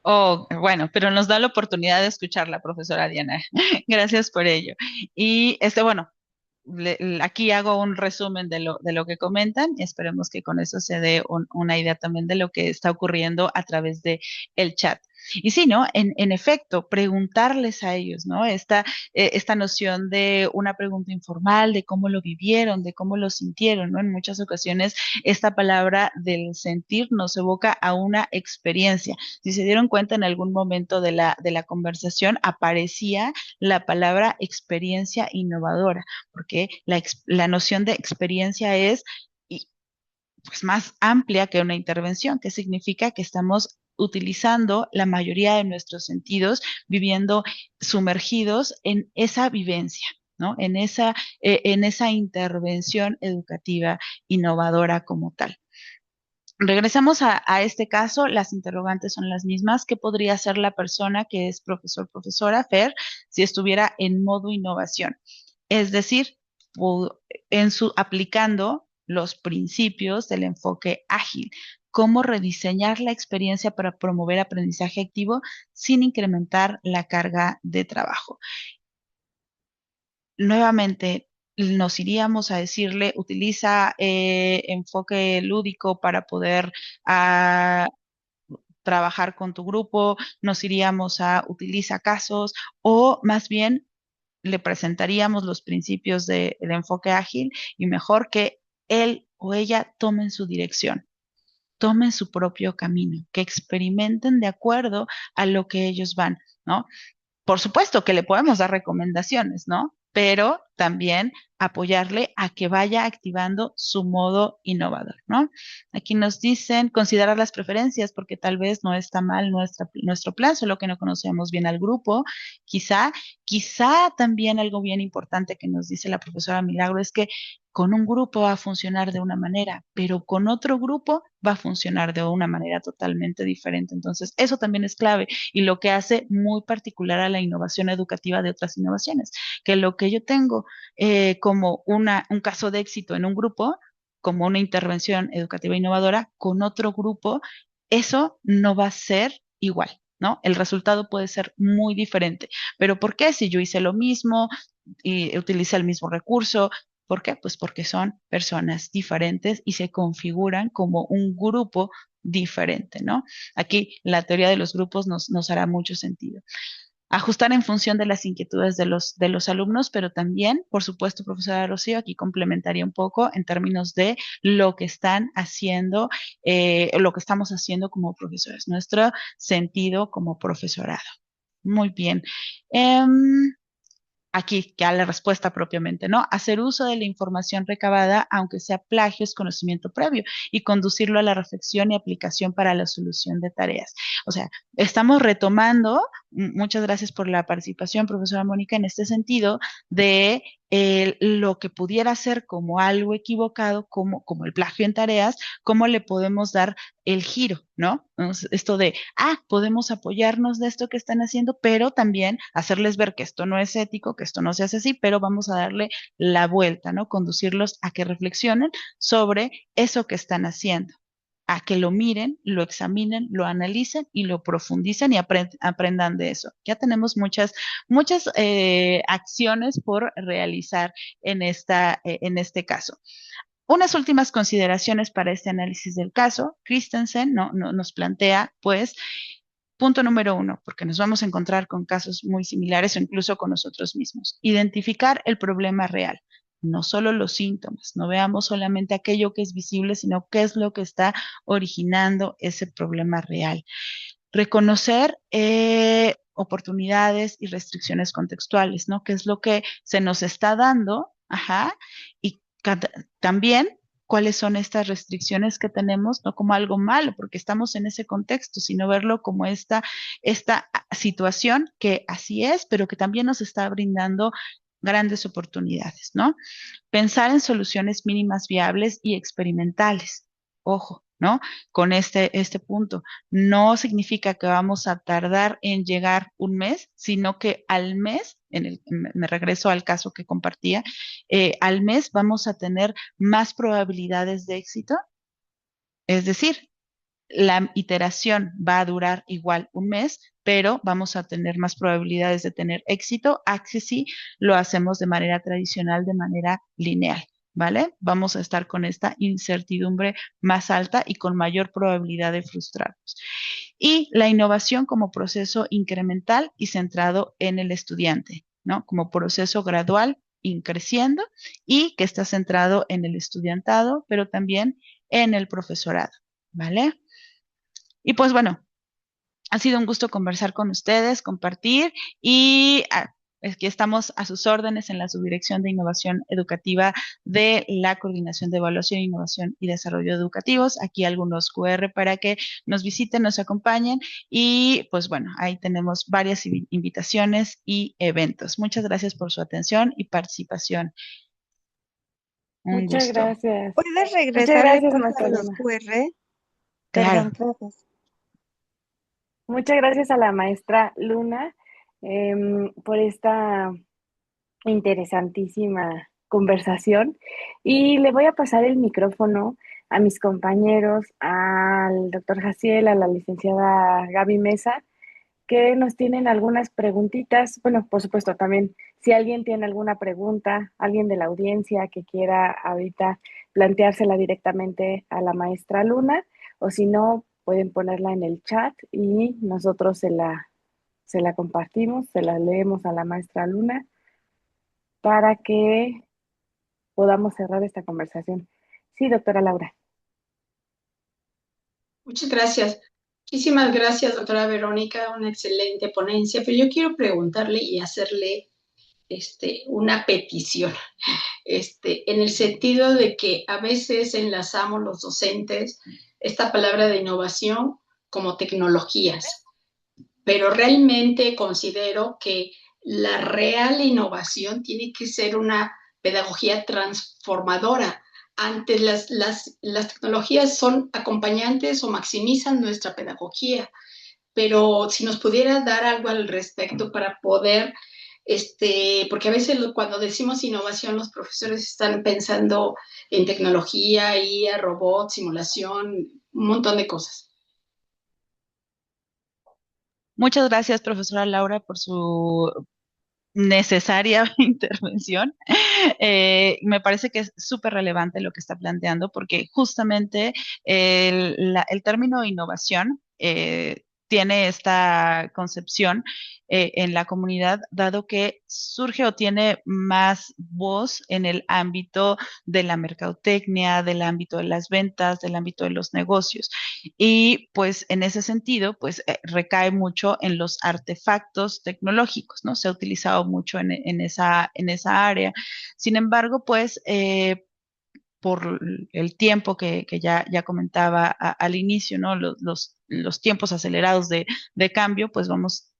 Oh, bueno, pero nos da la oportunidad de escuchar la profesora Diana. Gracias por ello. Y bueno, aquí hago un resumen de lo que comentan. Esperemos que con eso se dé una idea también de lo que está ocurriendo a través de el chat. Y sí, ¿no? En efecto, preguntarles a ellos, ¿no? Esta noción de una pregunta informal, de cómo lo vivieron, de cómo lo sintieron, ¿no? En muchas ocasiones esta palabra del sentir nos evoca a una experiencia. Si se dieron cuenta en algún momento de la conversación, aparecía la palabra experiencia innovadora, porque la noción de experiencia es pues, más amplia que una intervención, que significa que estamos utilizando la mayoría de nuestros sentidos, viviendo sumergidos en esa vivencia, ¿no? En esa intervención educativa innovadora como tal. Regresamos a este caso, las interrogantes son las mismas. ¿Qué podría hacer la persona que es profesor, profesora, Fer, si estuviera en modo innovación? Es decir, aplicando los principios del enfoque ágil, cómo rediseñar la experiencia para promover aprendizaje activo sin incrementar la carga de trabajo. Nuevamente, nos iríamos a decirle, utiliza enfoque lúdico para poder trabajar con tu grupo, nos iríamos a utiliza casos, o más bien le presentaríamos los principios del enfoque ágil y mejor que él o ella tomen su dirección, tomen su propio camino, que experimenten de acuerdo a lo que ellos van, ¿no? Por supuesto que le podemos dar recomendaciones, ¿no? Pero también apoyarle a que vaya activando su modo innovador, ¿no? Aquí nos dicen considerar las preferencias porque tal vez no está mal nuestro plan, solo que no conocemos bien al grupo. Quizá también algo bien importante que nos dice la profesora Milagro es que con un grupo va a funcionar de una manera, pero con otro grupo va a funcionar de una manera totalmente diferente. Entonces, eso también es clave y lo que hace muy particular a la innovación educativa de otras innovaciones, que lo que yo tengo como un caso de éxito en un grupo, como una intervención educativa innovadora, con otro grupo, eso no va a ser igual, ¿no? El resultado puede ser muy diferente. ¿Pero por qué? Si yo hice lo mismo y utilicé el mismo recurso, ¿por qué? Pues porque son personas diferentes y se configuran como un grupo diferente, ¿no? Aquí la teoría de los grupos nos hará mucho sentido. Ajustar en función de las inquietudes de los alumnos, pero también, por supuesto, profesora Rocío, aquí complementaría un poco en términos de lo que están haciendo, lo que estamos haciendo como profesores, nuestro sentido como profesorado. Muy bien. Aquí ya la respuesta propiamente, ¿no? Hacer uso de la información recabada, aunque sea plagio, es conocimiento previo y conducirlo a la reflexión y aplicación para la solución de tareas. O sea, estamos retomando, muchas gracias por la participación, profesora Mónica, en este sentido de lo que pudiera ser como algo equivocado, como el plagio en tareas, cómo le podemos dar el giro, ¿no? Esto de, podemos apoyarnos de esto que están haciendo, pero también hacerles ver que esto no es ético, que esto no se hace así, pero vamos a darle la vuelta, ¿no? Conducirlos a que reflexionen sobre eso que están haciendo, a que lo miren, lo examinen, lo analicen y lo profundicen y aprendan de eso. Ya tenemos muchas acciones por realizar en este caso. Unas últimas consideraciones para este análisis del caso. Christensen nos plantea, pues, punto número 1, porque nos vamos a encontrar con casos muy similares o incluso con nosotros mismos. Identificar el problema real, no solo los síntomas, no veamos solamente aquello que es visible, sino qué es lo que está originando ese problema real. Reconocer oportunidades y restricciones contextuales, ¿no? ¿Qué es lo que se nos está dando? Y también cuáles son estas restricciones que tenemos, no como algo malo, porque estamos en ese contexto, sino verlo como esta situación que así es, pero que también nos está brindando grandes oportunidades, ¿no? Pensar en soluciones mínimas viables y experimentales. Ojo, ¿no? Con este punto. No significa que vamos a tardar en llegar un mes, sino que al mes, me regreso al caso que compartía, al mes vamos a tener más probabilidades de éxito. Es decir, la iteración va a durar igual un mes, pero vamos a tener más probabilidades de tener éxito a que si lo hacemos de manera tradicional, de manera lineal, ¿vale? Vamos a estar con esta incertidumbre más alta y con mayor probabilidad de frustrarnos. y la innovación como proceso incremental y centrado en el estudiante, ¿no? Como proceso gradual, creciendo y que está centrado en el estudiantado, pero también en el profesorado, ¿vale? Y pues bueno, ha sido un gusto conversar con ustedes, compartir y es que estamos a sus órdenes en la Subdirección de Innovación Educativa de la Coordinación de Evaluación, Innovación y Desarrollo Educativos. Aquí algunos QR para que nos visiten, nos acompañen y pues bueno, ahí tenemos varias invitaciones y eventos. Muchas gracias por su atención y participación. Un Muchas gusto. gracias. ¿Puedes Muchas regresarle, gracias, porfa, maestra los Luna. QR? Claro. Perdón, gracias. Muchas gracias a la maestra Luna por esta interesantísima conversación. Y le voy a pasar el micrófono a mis compañeros, al doctor Jaciel, a la licenciada Gaby Mesa, que nos tienen algunas preguntitas. Bueno, por supuesto, también si alguien tiene alguna pregunta, alguien de la audiencia que quiera ahorita planteársela directamente a la maestra Luna, o si no, pueden ponerla en el chat y nosotros se la compartimos, se la leemos a la maestra Luna para que podamos cerrar esta conversación. Sí, doctora Laura. Muchas gracias. Muchísimas gracias, doctora Verónica, una excelente ponencia, pero yo quiero preguntarle y hacerle una petición, en el sentido de que a veces enlazamos los docentes esta palabra de innovación como tecnologías, pero realmente considero que la real innovación tiene que ser una pedagogía transformadora. Antes las tecnologías son acompañantes o maximizan nuestra pedagogía, pero si nos pudiera dar algo al respecto para poder, porque a veces cuando decimos innovación, los profesores están pensando en tecnología, IA, robots, simulación, un montón de cosas. Muchas gracias, profesora Laura, por su necesaria intervención. Me parece que es súper relevante lo que está planteando porque justamente el término innovación tiene esta concepción en la comunidad, dado que surge o tiene más voz en el ámbito de la mercadotecnia, del ámbito de las ventas, del ámbito de los negocios. Y pues en ese sentido, pues recae mucho en los artefactos tecnológicos, ¿no? Se ha utilizado mucho en esa área. Sin embargo, pues por el tiempo que ya comentaba al inicio, ¿no? Los tiempos acelerados de cambio, pues vamos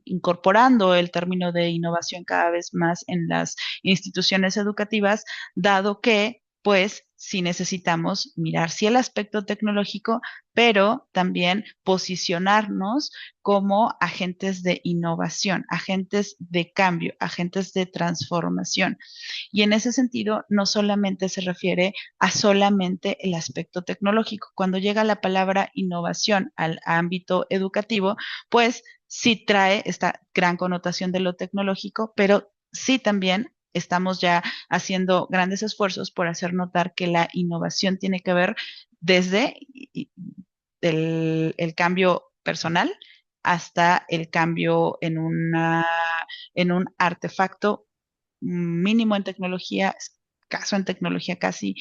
incorporando el término de innovación cada vez más en las instituciones educativas, dado que, pues, sí necesitamos mirar sí el aspecto tecnológico, pero también posicionarnos como agentes de innovación, agentes de cambio, agentes de transformación. Y en ese sentido, no solamente se refiere a solamente el aspecto tecnológico. Cuando llega la palabra innovación al ámbito educativo, pues sí trae esta gran connotación de lo tecnológico, pero sí también estamos ya haciendo grandes esfuerzos por hacer notar que la innovación tiene que ver desde el cambio personal hasta el cambio en un artefacto mínimo en tecnología, escaso en tecnología casi,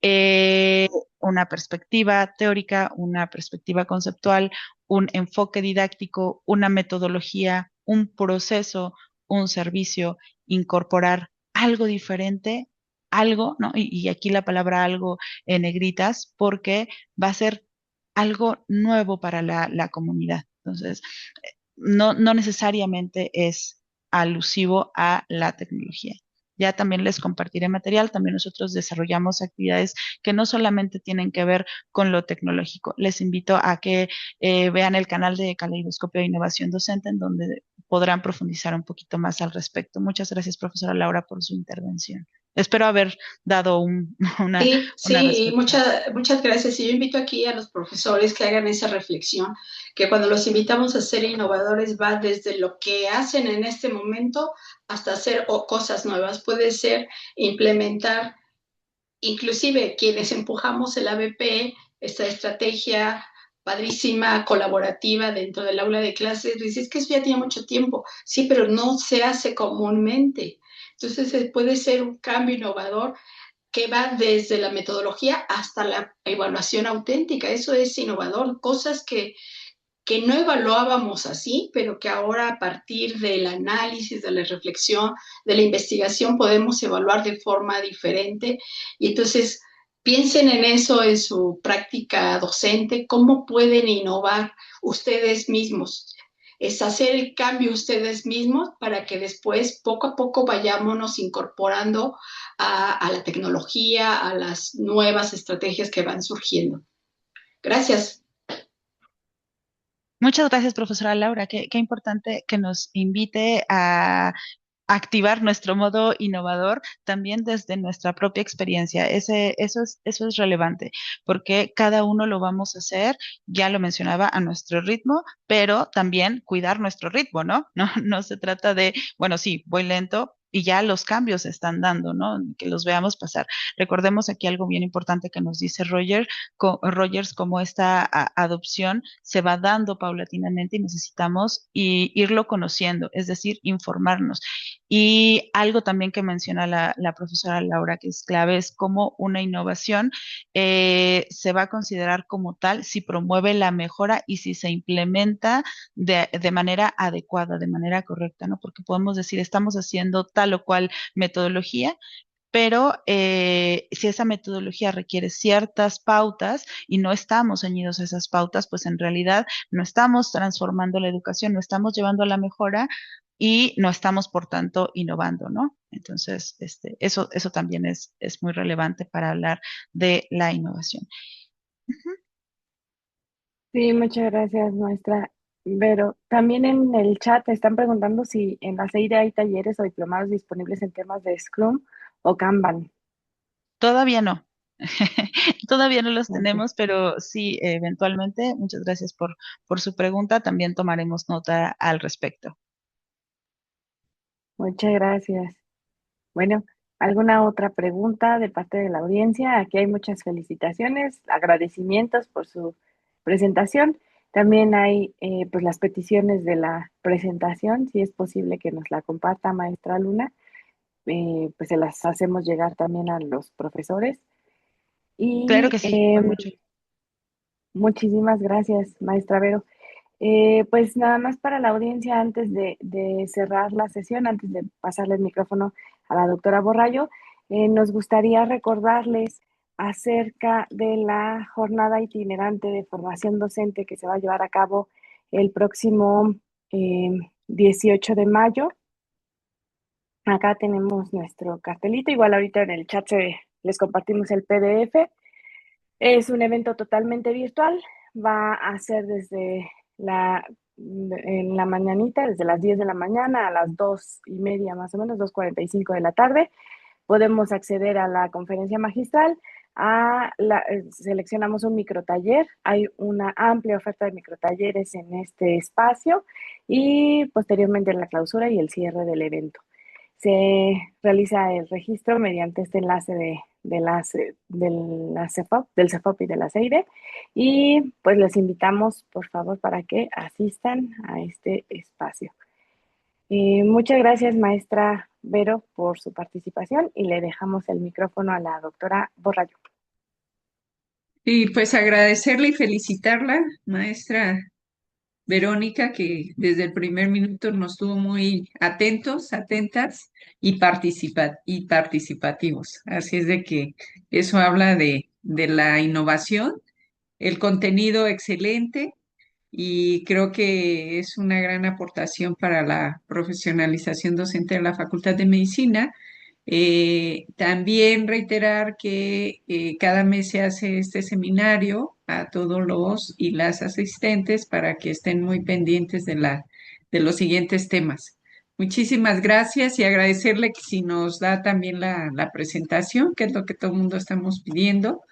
eh, una perspectiva teórica, una perspectiva conceptual, un enfoque didáctico, una metodología, un proceso, un servicio, incorporar algo diferente, algo, ¿no? Y aquí la palabra algo en negritas, porque va a ser algo nuevo para la comunidad. Entonces, no necesariamente es alusivo a la tecnología. Ya también les compartiré material, también nosotros desarrollamos actividades que no solamente tienen que ver con lo tecnológico. Les invito a que vean el canal de Caleidoscopio de Innovación Docente, en donde podrán profundizar un poquito más al respecto. Muchas gracias, profesora Laura, por su intervención. Espero haber dado una Sí, respuesta. muchas gracias. Y yo invito aquí a los profesores que hagan esa reflexión, que cuando los invitamos a ser innovadores va desde lo que hacen en este momento hasta hacer cosas nuevas. Puede ser implementar, inclusive quienes empujamos el ABP, esta estrategia padrísima, colaborativa dentro del aula de clases, dices que eso ya tiene mucho tiempo, sí, pero no se hace comúnmente. Entonces puede ser un cambio innovador que va desde la metodología hasta la evaluación auténtica. Eso es innovador, cosas que no evaluábamos así, pero que ahora a partir del análisis, de la reflexión, de la investigación, podemos evaluar de forma diferente. Y entonces piensen en eso en su práctica docente, cómo pueden innovar ustedes mismos. Es hacer el cambio ustedes mismos para que después, poco a poco, vayámonos incorporando a la tecnología, a las nuevas estrategias que van surgiendo. Gracias. Muchas gracias, profesora Laura. Qué importante que nos invite a activar nuestro modo innovador también desde nuestra propia experiencia. Eso es relevante, porque cada uno lo vamos a hacer, ya lo mencionaba, a nuestro ritmo, pero también cuidar nuestro ritmo, ¿no? No se trata de, bueno, sí, voy lento. Y ya los cambios se están dando, ¿no? Que los veamos pasar. Recordemos aquí algo bien importante que nos dice Rogers, como esta adopción se va dando paulatinamente y necesitamos irlo conociendo, es decir, informarnos. Y algo también que menciona la profesora Laura, que es clave, es cómo una innovación se va a considerar como tal si promueve la mejora y si se implementa de manera adecuada, de manera correcta, ¿no? Porque podemos decir, estamos haciendo tal o cual metodología, pero si esa metodología requiere ciertas pautas y no estamos ceñidos a esas pautas, pues en realidad no estamos transformando la educación, no estamos llevando a la mejora y no estamos, por tanto, innovando, ¿no? Entonces, eso también es muy relevante para hablar de la innovación. Ujú. Sí, muchas gracias, maestra Vero. También en el chat te están preguntando si en la CEIDE hay talleres o diplomados disponibles en temas de Scrum o Kanban. Todavía no. Todavía no los Ok, tenemos, pero sí, eventualmente, muchas gracias por su pregunta. También tomaremos nota al respecto. muchas gracias. Bueno, ¿alguna otra pregunta de parte de la audiencia? Aquí hay muchas felicitaciones, agradecimientos por su presentación. También hay pues las peticiones de la presentación, si es posible que nos la comparta, maestra Luna, pues se las hacemos llegar también a los profesores. Claro Y que sí, con mucho. muchísimas gracias, maestra Vero. Pues nada más para la audiencia, antes de cerrar la sesión, antes de pasarle el micrófono a la doctora Borrallo, nos gustaría recordarles acerca de la jornada itinerante de formación docente que se va a llevar a cabo el próximo eh, 18 de mayo. Acá tenemos nuestro cartelito, igual ahorita en el chat les compartimos el PDF. Es un evento totalmente virtual, va a ser en la mañanita, desde las 10 de la mañana a las 2:30 más o menos, 2:45 de la tarde. Podemos acceder a la conferencia magistral, seleccionamos un microtaller, hay una amplia oferta de microtalleres en este espacio y posteriormente la clausura y el cierre del evento. Se realiza el registro mediante este enlace del CEFOP y de la CEIDE y pues les invitamos por favor para que asistan a este espacio. Muchas gracias maestra Vero por su participación y le dejamos el micrófono a la doctora Borrallo. Y pues agradecerle y felicitarla, maestra Verónica, que desde el primer minuto nos tuvo muy atentos, atentas y participativos. Así es de que eso habla de la innovación, el contenido excelente y creo que es una gran aportación para la profesionalización docente de la Facultad de Medicina. También reiterar que cada mes se hace este seminario a todos los y las asistentes para que estén muy pendientes de los siguientes temas. Muchísimas gracias y agradecerle que si nos da también la presentación, que es lo que todo el mundo estamos pidiendo.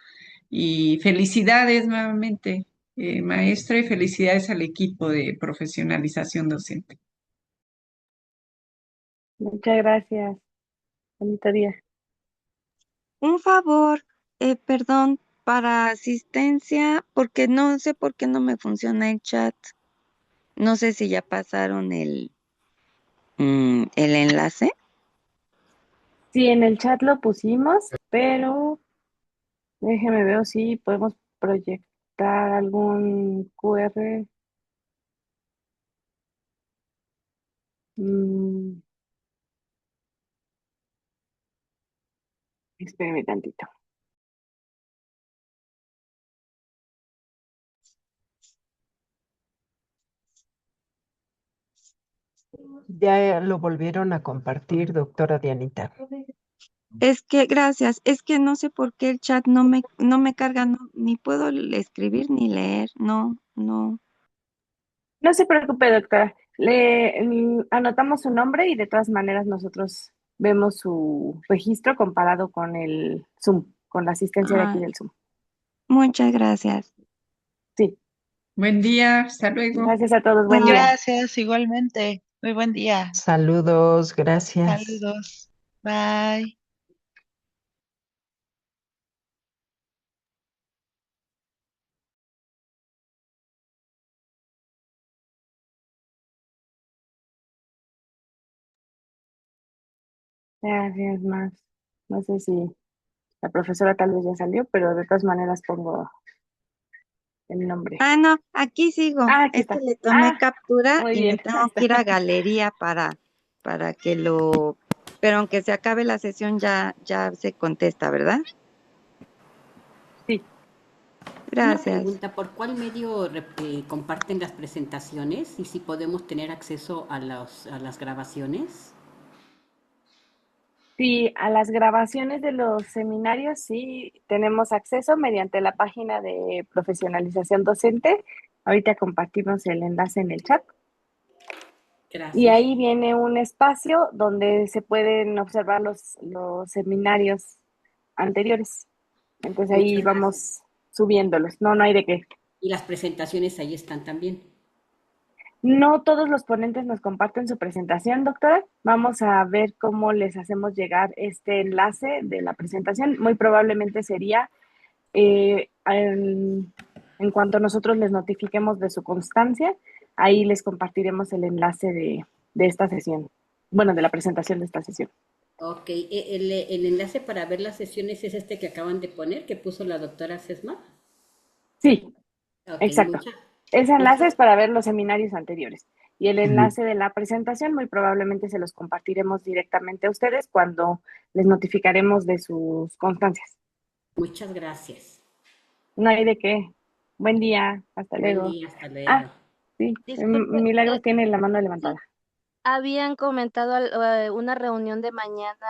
Y felicidades nuevamente, maestra, y felicidades al equipo de profesionalización docente. Muchas gracias. Bonito día. Un favor, perdón, para asistencia, porque no sé por qué no me funciona el chat. No sé si ya pasaron el enlace. Sí, en el chat lo pusimos, pero déjeme ver si podemos proyectar algún QR. Mm, espérame tantito. Ya lo volvieron a compartir, doctora Dianita. Es que, gracias, es que no sé por qué el chat no me carga, ni puedo escribir ni leer, no. No se preocupe, doctora. Anotamos su nombre y de todas maneras nosotros vemos su registro comparado con el Zoom, con la asistencia de aquí Ah, del Zoom. muchas gracias. Sí, Buen día, hasta luego. gracias a todos. Buen día. Gracias, igualmente. Muy buen día. Saludos, gracias. Saludos. Bye. Gracias más. No sé si la profesora tal vez ya salió, pero de todas maneras pongo el nombre. Ah, no, aquí sigo. Ah, aquí Es que está. le tomé Ah, captura muy y me bien. Ahí tengo está. que ir a galería para que pero aunque se acabe la sesión ya se contesta, ¿verdad? Sí. Una Gracias. pregunta, ¿por cuál medio comparten las presentaciones y si podemos tener acceso a las grabaciones? Sí, a las grabaciones de los seminarios sí tenemos acceso mediante la página de profesionalización docente. Ahorita compartimos el enlace en el chat. Y Gracias. ahí viene un espacio donde se pueden observar los seminarios anteriores. Entonces ahí Muchas gracias. vamos subiéndolos. No, no hay de qué. Y las presentaciones ahí están también. No todos los ponentes nos comparten su presentación, doctora. Vamos a ver cómo les hacemos llegar este enlace de la presentación. Muy probablemente sería en cuanto nosotros les notifiquemos de su constancia, ahí les compartiremos el enlace de esta sesión. Bueno, de la presentación de esta sesión. Ok, el enlace para ver las sesiones es este que acaban de poner, que puso la doctora Sesma. Sí, Ok, exacto. Ese enlace muchas, es para ver los seminarios anteriores. Y el enlace de la presentación muy probablemente se los compartiremos directamente a ustedes cuando les notificaremos de sus constancias. muchas gracias. No hay de qué. Buen día. Hasta Buen luego. día, hasta luego. Ah, sí. Disculpe, Milagros tiene la mano sí, levantada. habían comentado una reunión de mañana